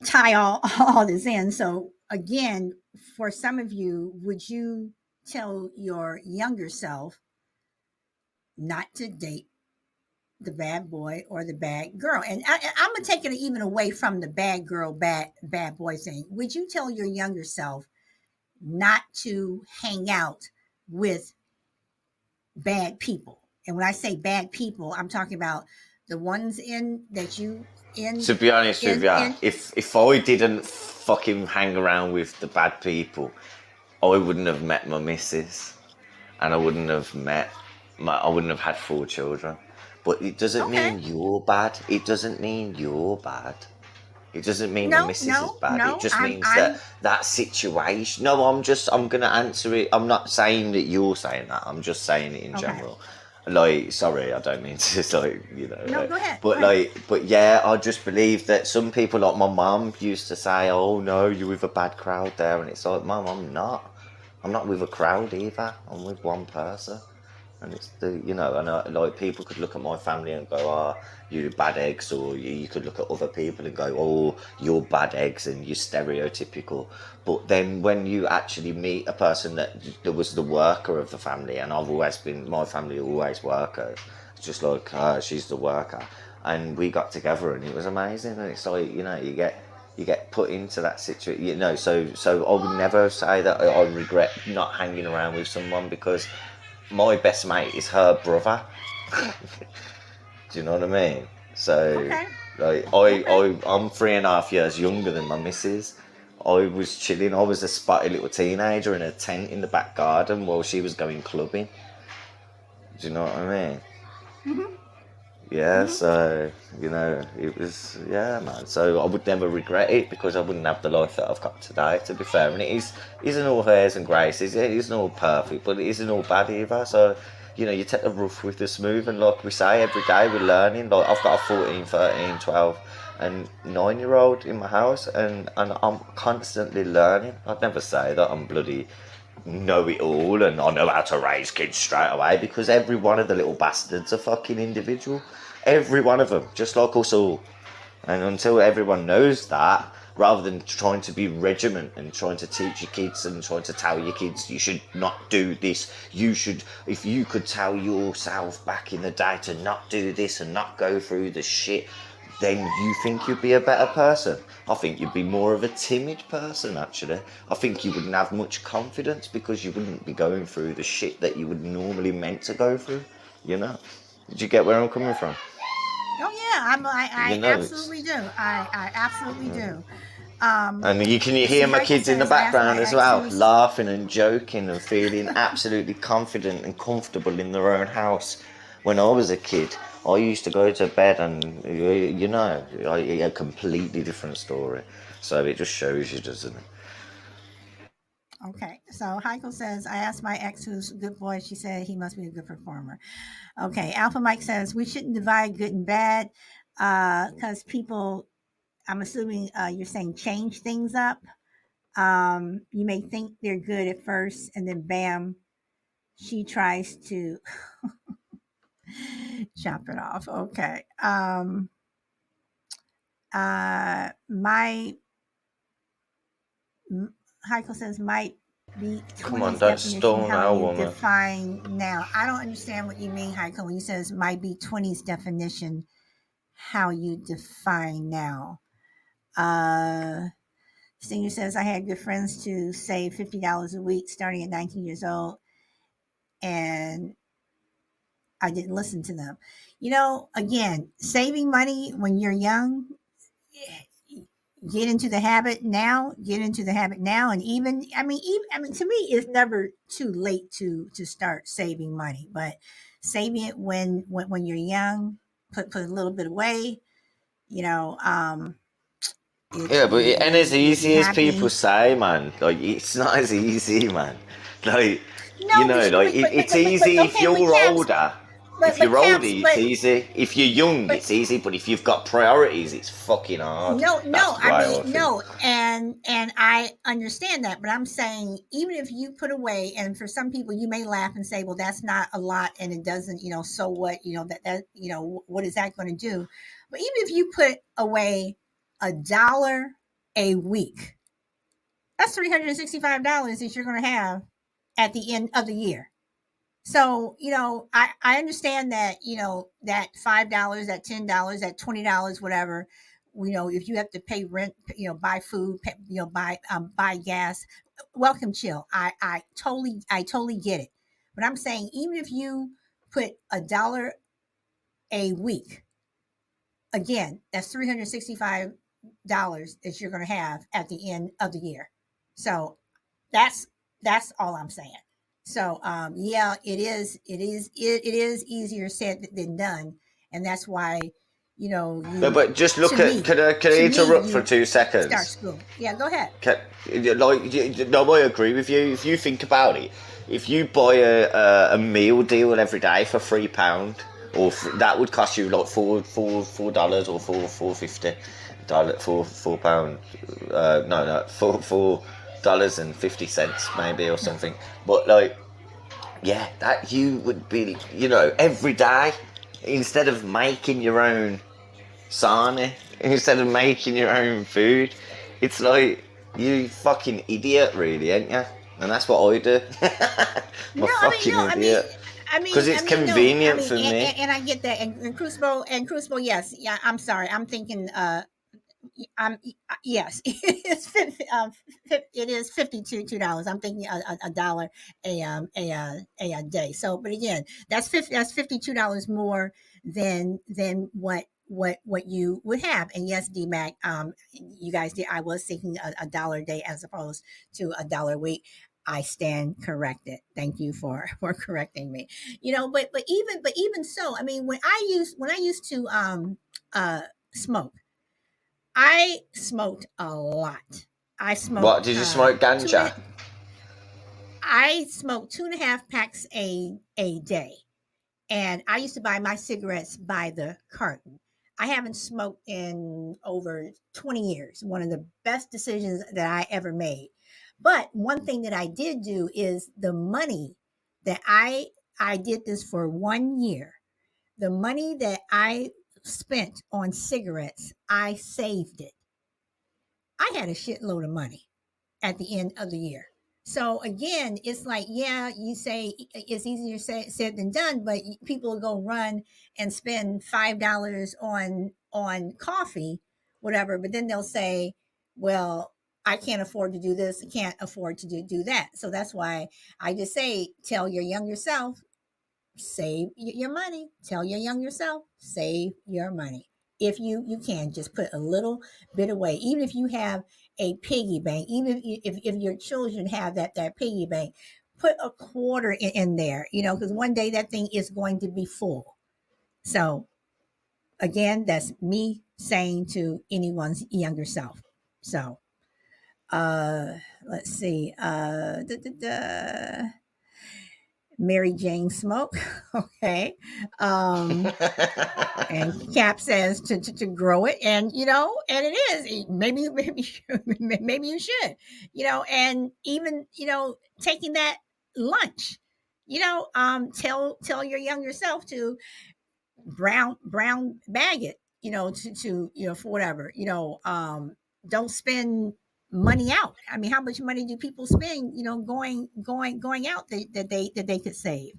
tie all this in. So again, for some of you, would you tell your younger self not to date the bad boy or the bad girl? And I'm gonna take it even away from the bad girl, bad boy thing. Would you tell your younger self not to hang out with bad people? And when I say bad people, I'm talking about the ones To be honest with you, if I didn't fucking hang around with the bad people, I wouldn't have met my missus, and I wouldn't have had 4 children. But it doesn't mean you're bad. It doesn't mean you're bad. It doesn't mean the missus is bad. It just means that situation. No, I'm gonna answer it. I'm not saying that you're saying that. I'm just saying it in general. Like, sorry, I don't mean to No, go ahead. But yeah, I just believe that some people, like my mum, used to say, "Oh no, you're with a bad crowd there," and it's like, Mum, I'm not. I'm not with a crowd either. I'm with one person. And it's like people could look at my family and go, "Oh, you're bad eggs," or you could look at other people and go, "Oh, you're bad eggs," and you're stereotypical. But then when you actually meet a person that was the worker of the family, and my family always workers, it's just like, she's the worker, and we got together and it was amazing. And it's like, you get put into that situation, so I would never say that I regret not hanging around with someone, because my best mate is her brother. Do you know what I mean? So Like Okay. I'm 3.5 years younger than my missus. I was chilling. I was a spotty little teenager in a tent in the back garden while she was going clubbing. Do you know what I mean? Mm-hmm. Yeah, Mm-hmm. so, it was, yeah, man. So I would never regret it because I wouldn't have the life that I've got today, to be fair. And it isn't all hairs and graces, it isn't all perfect, but it isn't all bad either. So, you take the rough with the smooth, and like we say, every day we're learning. Like, I've got a 14, 13, 12, and 9-year-old in my house, and I'm constantly learning. I'd never say that I'm bloody know it all and I know how to raise kids straight away, because every one of the little bastards are fucking individual. Every one of them, just like us all. And until everyone knows that, rather than trying to be regiment and trying to teach your kids and trying to tell your kids you should not do this, you should, if you could tell yourself back in the day to not do this and not go through the shit, then you think you'd be a better person. I think you'd be more of a timid person, actually. I think you wouldn't have much confidence because you wouldn't be going through the shit that you would normally meant to go through, you know? Did you get where I'm coming from? Oh yeah, I It's... absolutely do. I absolutely do. Um, And you can hear see, my Heiko kids in the says, I asked my background as ex well, who's laughing and joking and feeling absolutely confident and comfortable in their own house. When I was a kid, I used to go to bed and, a completely different story. So it just shows you, doesn't it? okay. So Heiko says, I asked my ex who's a good boy. She said he must be a good performer. Okay. Alpha Mike says we shouldn't divide good and bad because people, I'm assuming you're saying change things up. You may think they're good at first, and then bam, she tries to chop it off. Okay. My Heiko says might be Come on, 20's don't definition stone how our you woman. define now. I don't understand what you mean, Heiko, when you says might be 20's definition how you define now. Uh Senior says I had good friends to save $50 a week starting at 19 years old, and I didn't listen to them. Again, saving money when you're young, get into the habit now. Get into the habit now, and even to me, it's never too late to start saving money. But saving it when you're young, put a little bit away. You know, Yeah, but it ain't as you'll be easy as happy. people say, man. Like, it's not as easy, man. Like, No, but you, it's easy if okay, but you're caps, older. If but you're older, caps, it's easy. If you're young, but it's easy. But if you've got priorities, it's fucking hard. That's no, the way I think. no, and I understand that, but I'm saying even if you put away, and for some people you may laugh and say, well, that's not a lot, and it doesn't, so what, what is that going to do? But even if you put away $1 a week, that's $365 that you're going to have at the end of the year. So, I understand that, that $5, that $10, that $20, whatever, if you have to pay rent, buy food, buy gas, welcome chill. I totally get it. But I'm saying, even if you put $1 a week, again, that's $365 that you're going to have at the end of the year. So that's all I'm saying. So yeah, it is easier said than done, and that's why you But just to look at. me Can I to me interrupt for you 2 seconds? start school. Yeah, go ahead. Can, no, I agree with you. If you think about it, if you buy a meal deal every day for £3, that would cost you like $4 or $4.50, £4. No, $4.50 maybe or something. But like, yeah, that you would be, every day, instead of making your own sarnie, instead of making your own food. It's like, you fucking idiot, really, ain't you? And that's what I do. I'm a No, I mean, fucking no, I mean, idiot. Because it's no, convenient for me. and I get that, and Crucible, yes, yeah, I'm sorry, I'm thinking, yes, it is $52. I'm thinking a dollar a day. So, but again, that's $52 more than what what you would have. And yes, DMAC, you guys did. I was thinking a dollar a day as opposed to a dollar a week. I stand corrected. Thank you for correcting me. But even so, I mean, when I used to smoke, I smoked a lot. I What, smoked did you smoke ganja? I smoked 2.5 packs a day. And I used to buy my cigarettes by the carton. I haven't smoked in over 20 years. One of the best decisions that I ever made. But one thing that I did do is the money that I did this for 1 year. The money that I spent on cigarettes, I saved it. I had a shitload of money at the end of the year. So again, it's like, yeah, you say it's easier said than done, but people will go run and spend $5 on coffee, whatever. But then they'll say, well, I can't afford to do this, I can't afford to do that. So that's why I just say, tell your younger self, save your money. Tell your younger self, save your money. If you can just put a little bit away, even if you have a piggy bank, even if your children have that piggy bank, put a quarter in there, because one day that thing is going to be full. So again, that's me saying to anyone's younger self. So let's see. Mary Jane Smoke. Okay. And Cap says to grow it, and and it is maybe you should, and even taking that lunch, tell your younger self to brown bag it, to for whatever, don't spend money out. I mean, how much money do people spend, going out that they could save?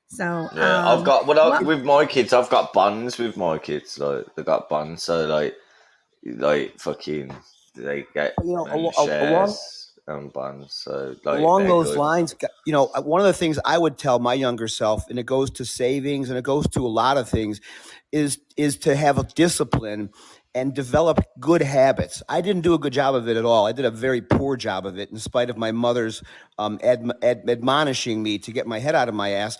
So Yeah, I've got well, with my kids. I've got bonds with my kids. Like they got bonds, so like fucking they get You know, along shares and bonds. So like along they're those good. lines, one of the things I would tell my younger self, and it goes to savings and it goes to a lot of things, is to have a discipline and develop good habits. I didn't do a good job of it at all. I did a very poor job of it, in spite of my mother's admonishing me to get my head out of my ass.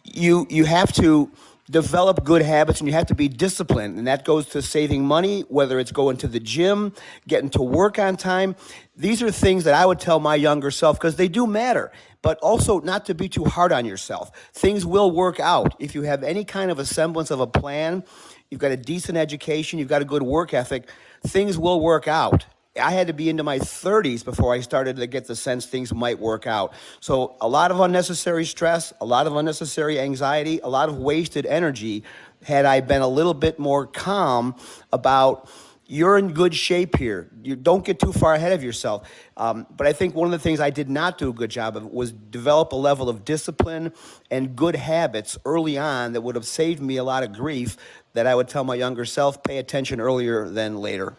You have to develop good habits, and you have to be disciplined, and that goes to saving money, whether it's going to the gym, getting to work on time. These are things that I would tell my younger self, because they do matter, but also not to be too hard on yourself. Things will work out if you have any kind of a semblance of a plan. You've got a decent education, you've got a good work ethic, things will work out. I had to be into my 30s before I started to get the sense things might work out. So a lot of unnecessary stress, a lot of unnecessary anxiety, a lot of wasted energy. Had I been a little bit more calm about, you're in good shape here, you don't get too far ahead of yourself. But I think one of the things I did not do a good job of was develop a level of discipline and good habits early on that would have saved me a lot of grief, that I would tell my younger self, pay attention earlier than later.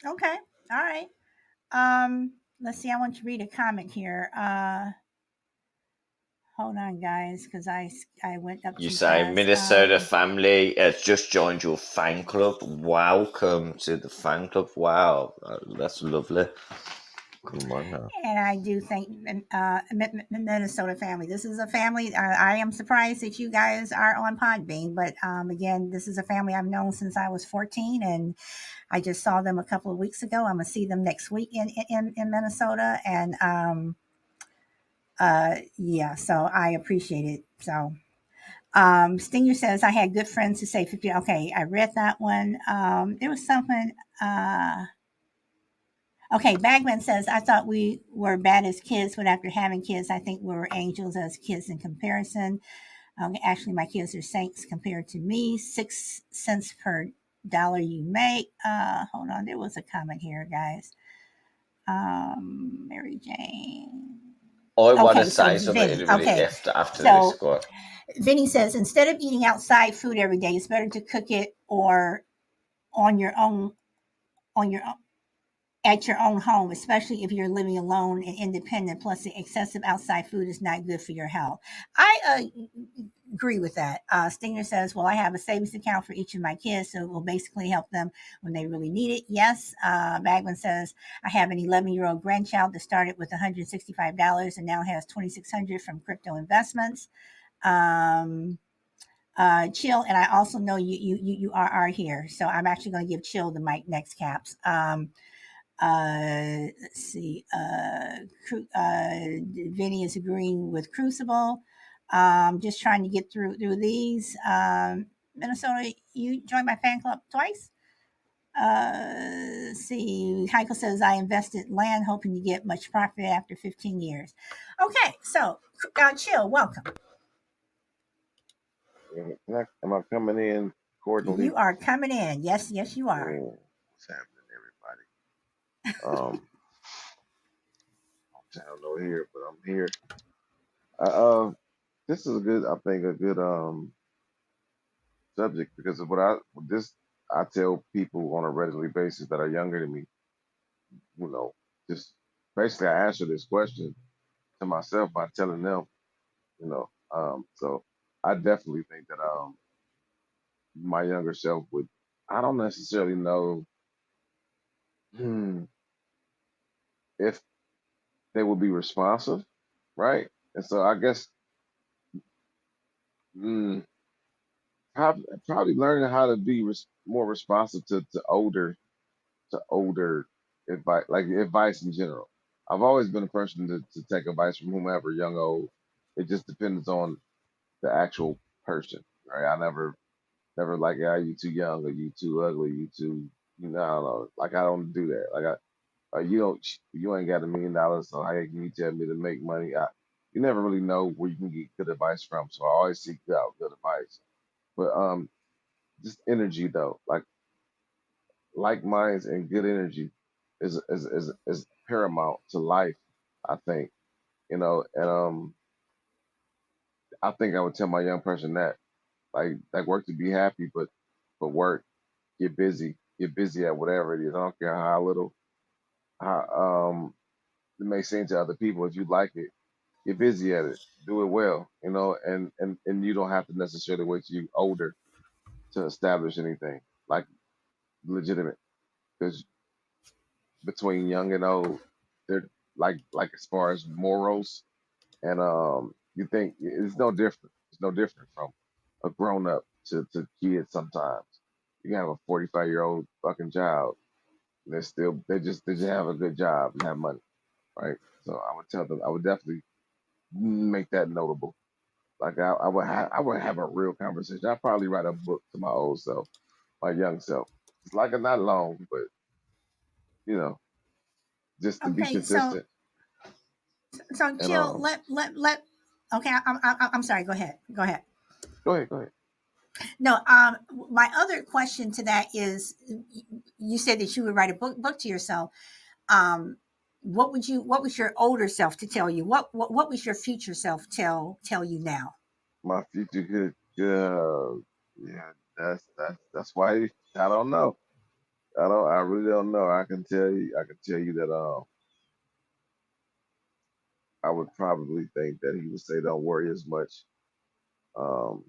okay, all right. Let's see. I want to read a comment here. Hold on, guys, because I went up You too say fast. Minnesota family has just joined your fan club. Welcome to the fan club. Wow, that's lovely. Come on now. And I do thank Minnesota family. This is a family. I am surprised that you guys are on Podbean, but again, this is a family I've known since I was 14, and I just saw them a couple of weeks ago. I'm gonna see them next week in Minnesota, and yeah, so I appreciate it. So Stinger says I had good friends who say 50. Okay, I read that one. There was something. Okay, Bagman says, I thought we were bad as kids, but after having kids, I think we were angels as kids in comparison. Actually, my kids are saints compared to me. 6 cents per dollar you make. Hold on, there was a comment here, guys. Mary Jane. I want to Okay, so say it's something Vinny. really Okay, after this. so Go on. Vinny says, instead of eating outside food every day, it's better to cook it or on your own at your own home, especially if you're living alone and independent. Plus, the excessive outside food is not good for your health. I agree with that. Stinger says, "Well, I have a savings account for each of my kids, so it will basically help them when they really need it." Yes. Bagman says, "I have an 11-year-old grandchild that started with $165 and now has $2,600 from crypto investments." Um, Chill, and I also know you are here, so I'm actually going to give Chill the mic next, Caps. Let's see. Vinny is agreeing with Crucible. Just trying to get through these. Minnesota, you joined my fan club twice. Let's see. Heiko says I invested land hoping to get much profit after 15 years. Okay, so Chill, welcome. Am I coming in accordingly? You are coming in. Yes, you are. What's happening, everybody? I don't know here, but I'm here. This is a good, I think, a good subject because of this I tell people on a regular basis that are younger than me. You know, just basically I answer this question to myself by telling them. So I definitely think that my younger self would. I don't necessarily know hmm, if they would be responsive, right? And so I guess mm, probably learning how to be more responsive to older advice, like advice in general. I've always been a person to take advice from whomever, young or old. It just depends on the actual person, right? I never like, yeah, you too young or you too ugly, I don't know. Like I don't do that. You ain't got $1 million, so how can you tell me to make money? You never really know where you can get good advice from. So I always seek out good advice. But just energy though, like minds and good energy is paramount to life. I think and I think I would tell my young person that like work to be happy, but work, get busy at whatever it is. I don't care how little how it may seem to other people. If you like it, get busy at it, do it well, and you don't have to necessarily wait till you older to establish anything like legitimate. Because between young and old, they're like as far as morals and you think it's no different. It's no different from a grown up to kids sometimes. You can have a 45-year-old fucking child. They just have a good job and have money, right? So I would tell them I would definitely make that notable. Like I would have a real conversation. I'd probably write a book to my old self, my young self. It's like a not long, but you know, just to be Okay, so consistent. And Chill. Let. Okay, I'm sorry. Go ahead. Go ahead. go ahead. No, my other question to that is, you said that you would write a book to yourself. Um, what was your older self to tell you? What was your future self tell you now? My future good. Yeah, that's why I don't know. I really don't know. I can tell you that I would probably think that he would say don't worry as much. Um,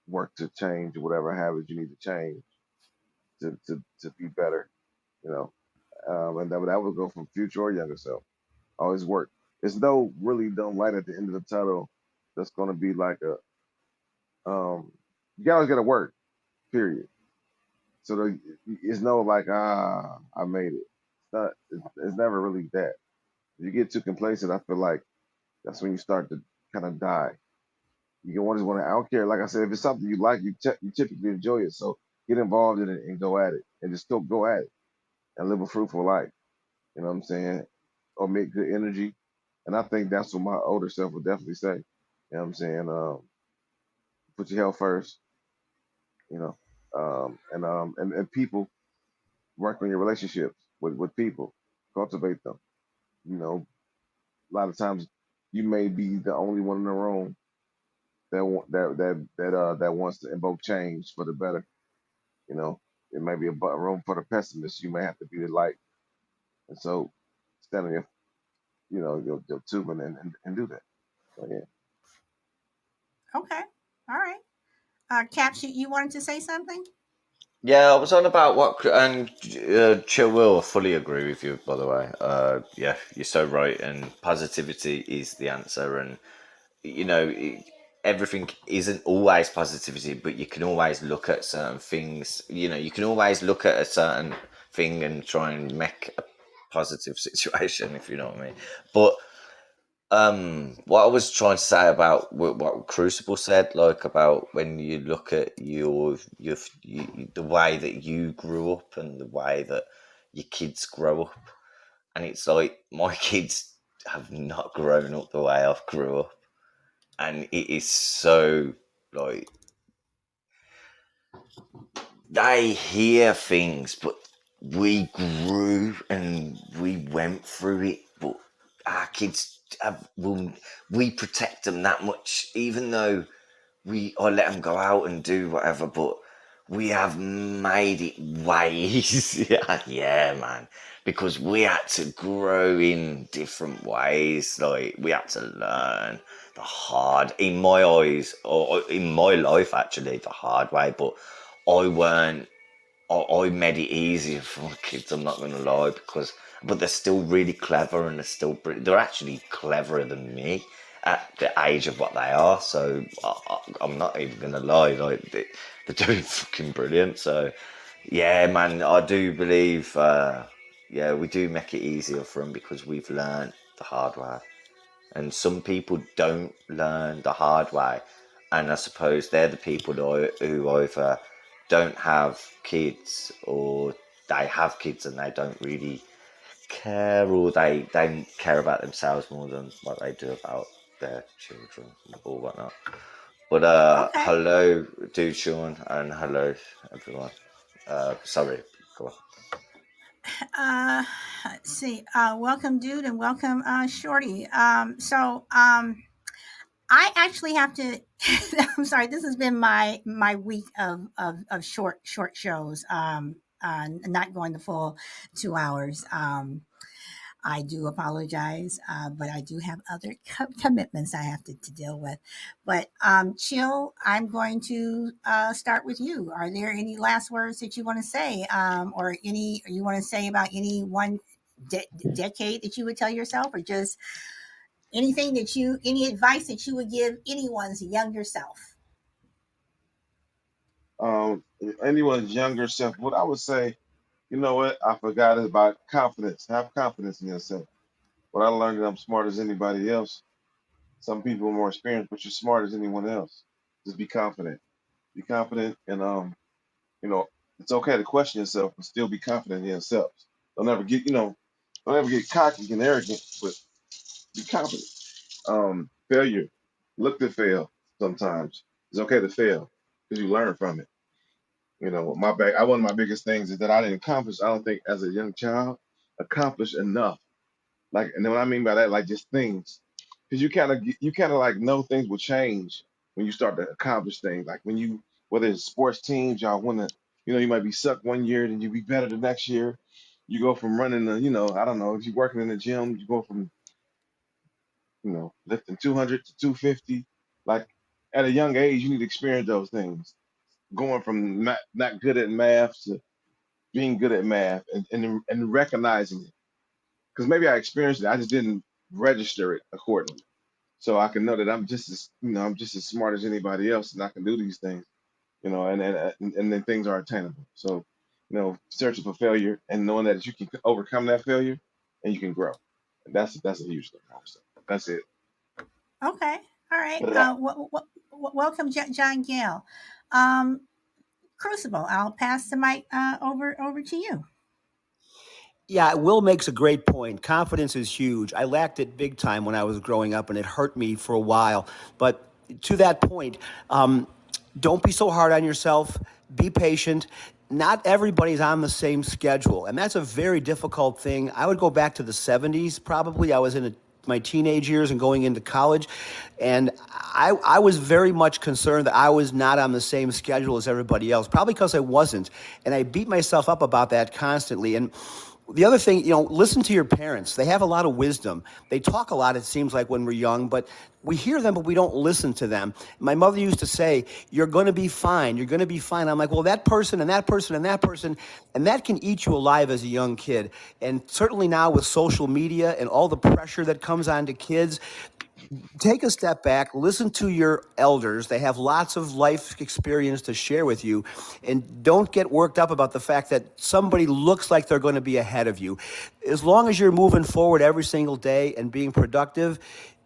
work to change whatever habits you need to change to be better. You know, and that would go from future or younger self. Always work. There's no really don't light at the end of the tunnel. That's gonna be like you always gotta work. Period. So it's no like I made it. It's never really that. If you get too complacent, I feel like that's when you start to kind of die. You can always want to out care. Like I said, if it's something you like, you typically enjoy it. So get involved in it and go at it, and just go at it and live a fruitful life. You know what I'm saying? Or make good energy. And I think that's what my older self would definitely say. You know what I'm saying? Put your health first. You know, and people, work on your relationships with people, cultivate them. You know, a lot of times you may be the only one in the room that wants to invoke change for the better. You know, It may be a room for the pessimists. You may have to be the light. And so stand on your, your tube and do that. So yeah. Okay. All right. Caps, you wanted to say something? Yeah, I was on about and Chill will fully agree with you, by the way. Yeah, you're so right, and positivity is the answer. And you know, everything isn't always positivity, but you can always look at certain things. You can always look at a certain thing and try and make a positive situation, if you know what I mean. But what I was trying to say about what Crucible said, like about when you look at the way that you grew up and the way that your kids grow up, and it's like my kids have not grown up the way I've grew up, and it is so like they hear things, but we grew and we went through it. But our kids we protect them that much, even though I let them go out and do whatever. But we have made it way easier, yeah, man, because we had to grow in different ways. Like we had to learn the hard, in my eyes, or in my life, actually, the hard way. But I weren't. I made it easier for my kids. I'm not going to lie, but they're still really clever, and they're actually cleverer than me at the age of what they are. So I'm not even going to lie. Like they're doing fucking brilliant. So yeah, man, I do believe. Yeah, we do make it easier for them because we've learned the hard way. And some people don't learn the hard way, and I suppose they're the people who either don't have kids, or they have kids and they don't really care, or they care about themselves more than what they do about their children or whatnot. But Okay. hello, dude, Sean, and hello, everyone. Sorry, go on. Uh, let's see. Welcome, dude, and welcome, Shorty. I actually have to. I'm sorry. This has been my week of short shows. Not going the full 2 hours. I do apologize, but I do have other commitments I have to deal with. But Chill, I'm going to start with you. Are there any last words that you want to say, or any you want to say about any one decade that you would tell yourself, or just any advice that you would give anyone's younger self? Um, anyone's younger self, what I would say, you know what? I forgot it about confidence. Have confidence in yourself. What I learned that I'm smart as anybody else. Some people are more experienced, but you're smart as anyone else. Just be confident. Be confident, and you know, it's okay to question yourself, but still be confident in yourself. Don't ever get, don't ever get cocky and arrogant, but be confident. Failure. Look to fail sometimes. It's okay to fail because you learn from it. One of my biggest things is that I didn't accomplish. I don't think as a young child accomplished enough. Like, and then what I mean by that, like just things, because you kind of like know things will change when you start to accomplish things. Like when you, whether it's sports teams, y'all want to, you might be sucked one year, then you be better the next year. You go from running the, I don't know, if you're working in the gym, you go from, lifting 200 to 250. Like at a young age, you need to experience those things. Going from not good at math to being good at math, and recognizing it. Because maybe I experienced it, I just didn't register it accordingly. So I can know that I'm just as smart as anybody else, and I can do these things. And then things are attainable. So, searching for failure and knowing that you can overcome that failure and you can grow. And that's a huge thing. Also, that's it. Okay, all right. Put it out. Welcome, John Gale. Um, Crucible. I'll pass the mic over to you. Yeah, Will makes a great point. Confidence is huge. I lacked it big time when I was growing up, and it hurt me for a while. But to that point, don't be so hard on yourself. Be patient. Not everybody's on the same schedule, and that's a very difficult thing. I would go back to the 70s, probably. I was in a my teenage years and going into college. And I was very much concerned that I was not on the same schedule as everybody else, probably because I wasn't. And I beat myself up about that constantly. And the other thing, listen to your parents. They have a lot of wisdom. They talk a lot, it seems like, when we're young, but we hear them, but we don't listen to them. My mother used to say, "You're going to be fine. You're going to be fine." I'm like, well, that person and that person and that person, and that can eat you alive as a young kid. And certainly now with social media and all the pressure that comes onto kids, take a step back, listen to your elders. They have lots of life experience to share with you. And don't get worked up about the fact that somebody looks like they're going to be ahead of you. As long as you're moving forward every single day and being productive,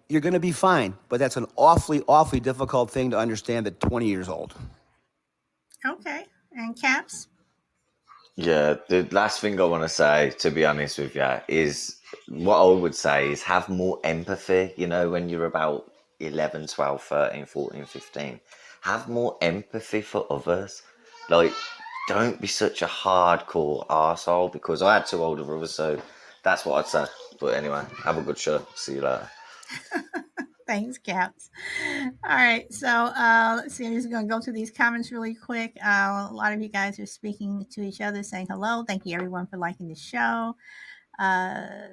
you're going to be fine. But that's an awfully, awfully difficult thing to understand at 20 years old. Okay. And Caps? Yeah, the last thing I want to say, to be honest with you, is what I would say is have more empathy, when you're about 11, 12, 13, 14, 15. Have more empathy for others. Like, don't be such a hardcore arsehole, because I had two older brothers, so that's what I'd say. But anyway, have a good show. See you later. Thanks, Caps. All right, so let's see. I'm just going to go through these comments really quick. A lot of you guys are speaking to each other, saying hello. Thank you, everyone, for liking the show.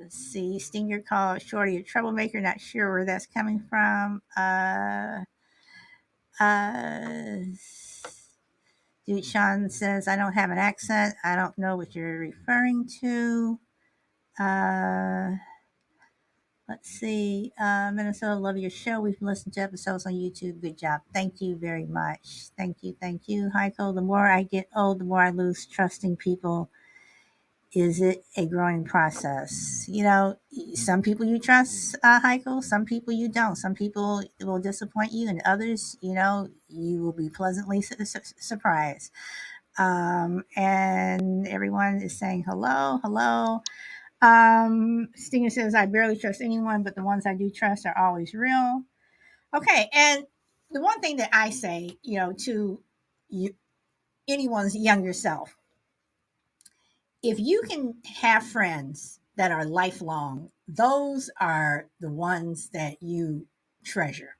See, Stinger called Shorty a troublemaker. Not sure where that's coming from. Dude, Sean says, I don't have an accent. I don't know what you're referring to. Let's see. Minnesota, love your show. We've listened to episodes on YouTube. Good job. Thank you very much. Thank you. Thank you. Heiko, the more I get old, the more I lose trusting people. Is it a growing process? Some people you trust, Heiko. Some people you don't. Some people will disappoint you, and others, you will be pleasantly surprised. And everyone is saying hello, hello. Stinger says, I barely trust anyone, but the ones I do trust are always real. Okay. And the one thing that I say, to you, anyone's younger self, if you can have friends that are lifelong, those are the ones that you treasure.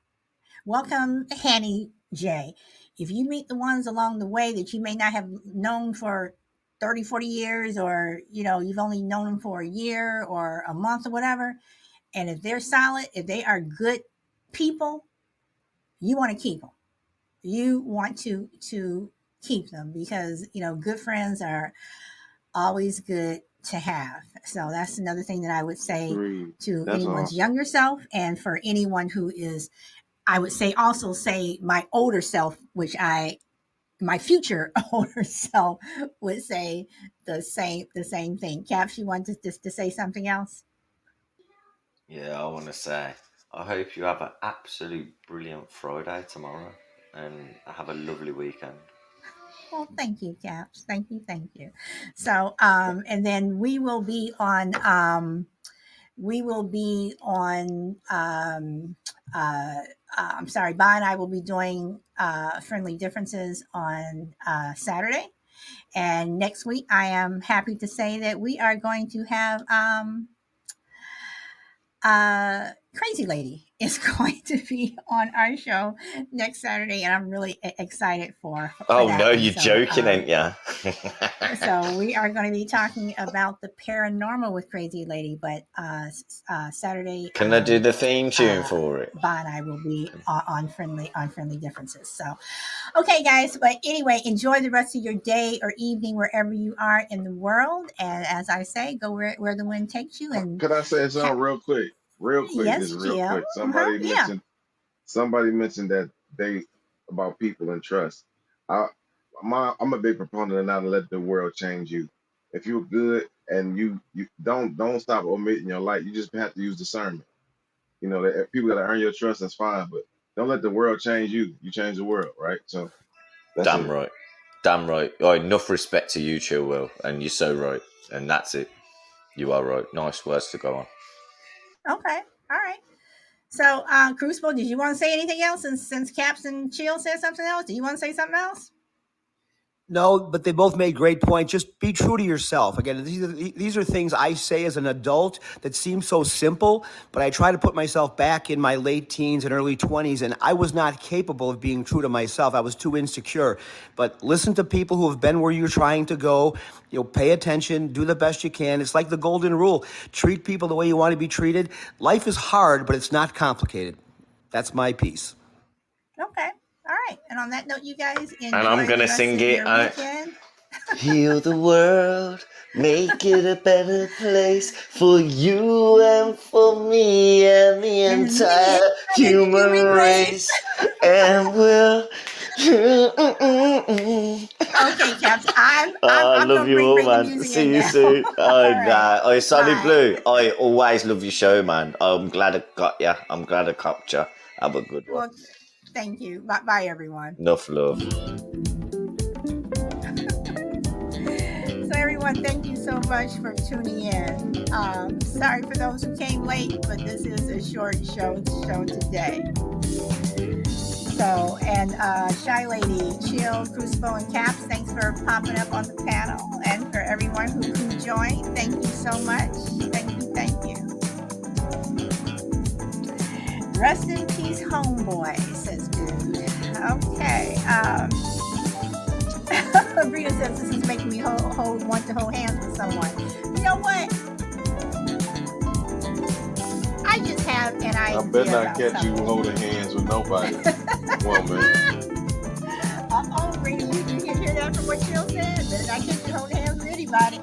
Welcome, Hanny J. If you meet the ones along the way that you may not have known for 30, 40 years, or, you've only known them for a year or a month or whatever, and if they're solid, if they are good people, you want to keep them. You want to keep them because, good friends are always good to have. So that's another thing that I would say Agreed. to That's anyone's awesome. younger self, and for anyone who is, I would say, also say my older self, my future older self would say the same thing. Caps, you want to say something else? Yeah, I want to say, I hope you have an absolute brilliant Friday tomorrow and have a lovely weekend. Well, thank you, Caps. Thank you, thank you. So, and then we will be on. I'm sorry, Ba and I will be doing friendly differences on Saturday, and next week I am happy to say that we are going to have Crazy Lady is going to be on our show next Saturday, and I'm really excited for Oh that no, one. you're joking, ain't ya? So we are going to be talking about the paranormal with Crazy Lady, but Saturday, Can I do the theme tune for it? Ba and I will be on friendly differences. So, okay, guys. But anyway, enjoy the rest of your day or evening wherever you are in the world. And as I say, go where the wind takes you. And Could I say something real quick? Real quick, yes, just real Jim. quick. Yeah. Somebody mentioned that they about people and trust. I I'm a big proponent of not let the world change you. If you're good and you don't stop omitting your light, you just have to use discernment. People that earn your trust, that's fine, but don't let the world change you. You change the world, right? So that's Damn it. right. Damn right. Oh, enough respect to you, Chill Will, and you're so right. And that's it. You are right. Nice words to go on. Okay. All right. So, Crucible, did you want to say anything else? And since Caps and Chill said something else, do you want to say something else? No, but they both made great points. Just be true to yourself. Again, these are things I say as an adult that seem so simple, but I try to put myself back in my late teens and early 20s, and I was not capable of being true to myself. I was too insecure. But listen to people who have been where you're trying to go. Pay attention, do the best you can. It's like the golden rule. Treat people the way you want to be treated. Life is hard, but it's not complicated. That's my piece. Okay. All right. And on that note, you guys And I'm enjoy the gonna rest sing of it. your weekend. Heal the world, make it a better place for you and for me and the And me entire and the human human race. race. And we'll. Okay, Caps. I'm I'm I I'm love gonna you all, bring the man. music in See you now. soon. All Oh, right. nah. Oh, Sonny Bye. Blue. I always love your show, man. I'm glad I got ya. I'm glad I copped ya. Have a good one. Well, thank you. Bye, everyone. Enough love. So, everyone, thank you so much for tuning in. Sorry for those who came late, but this is a short show today. So, and Shy Lady, Chill, Crucible, and Caps, thanks for popping up on the panel. And for everyone who joined, thank you so much. Thank you. Rest in peace, homeboy, says dude. Okay. Brita says this is making me want to hold hands with someone. You know what? I just have an idea. I better not about catch you something. holding hands with nobody, woman. Uh-oh, Brita, you can hear that from what Jill said. Better not catch you holding hands with anybody.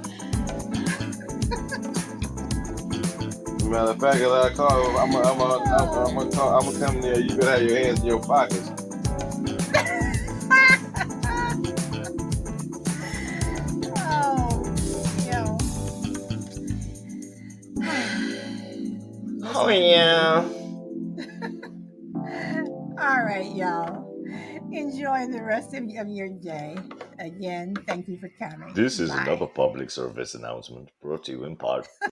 Matter of fact, as I call, I'm gonna come there. You better have your hands in your pockets. Oh, Oh, yeah. All right, y'all. Enjoy the rest of your day. Again, thank you for coming. This is Bye. another public service announcement brought to you in part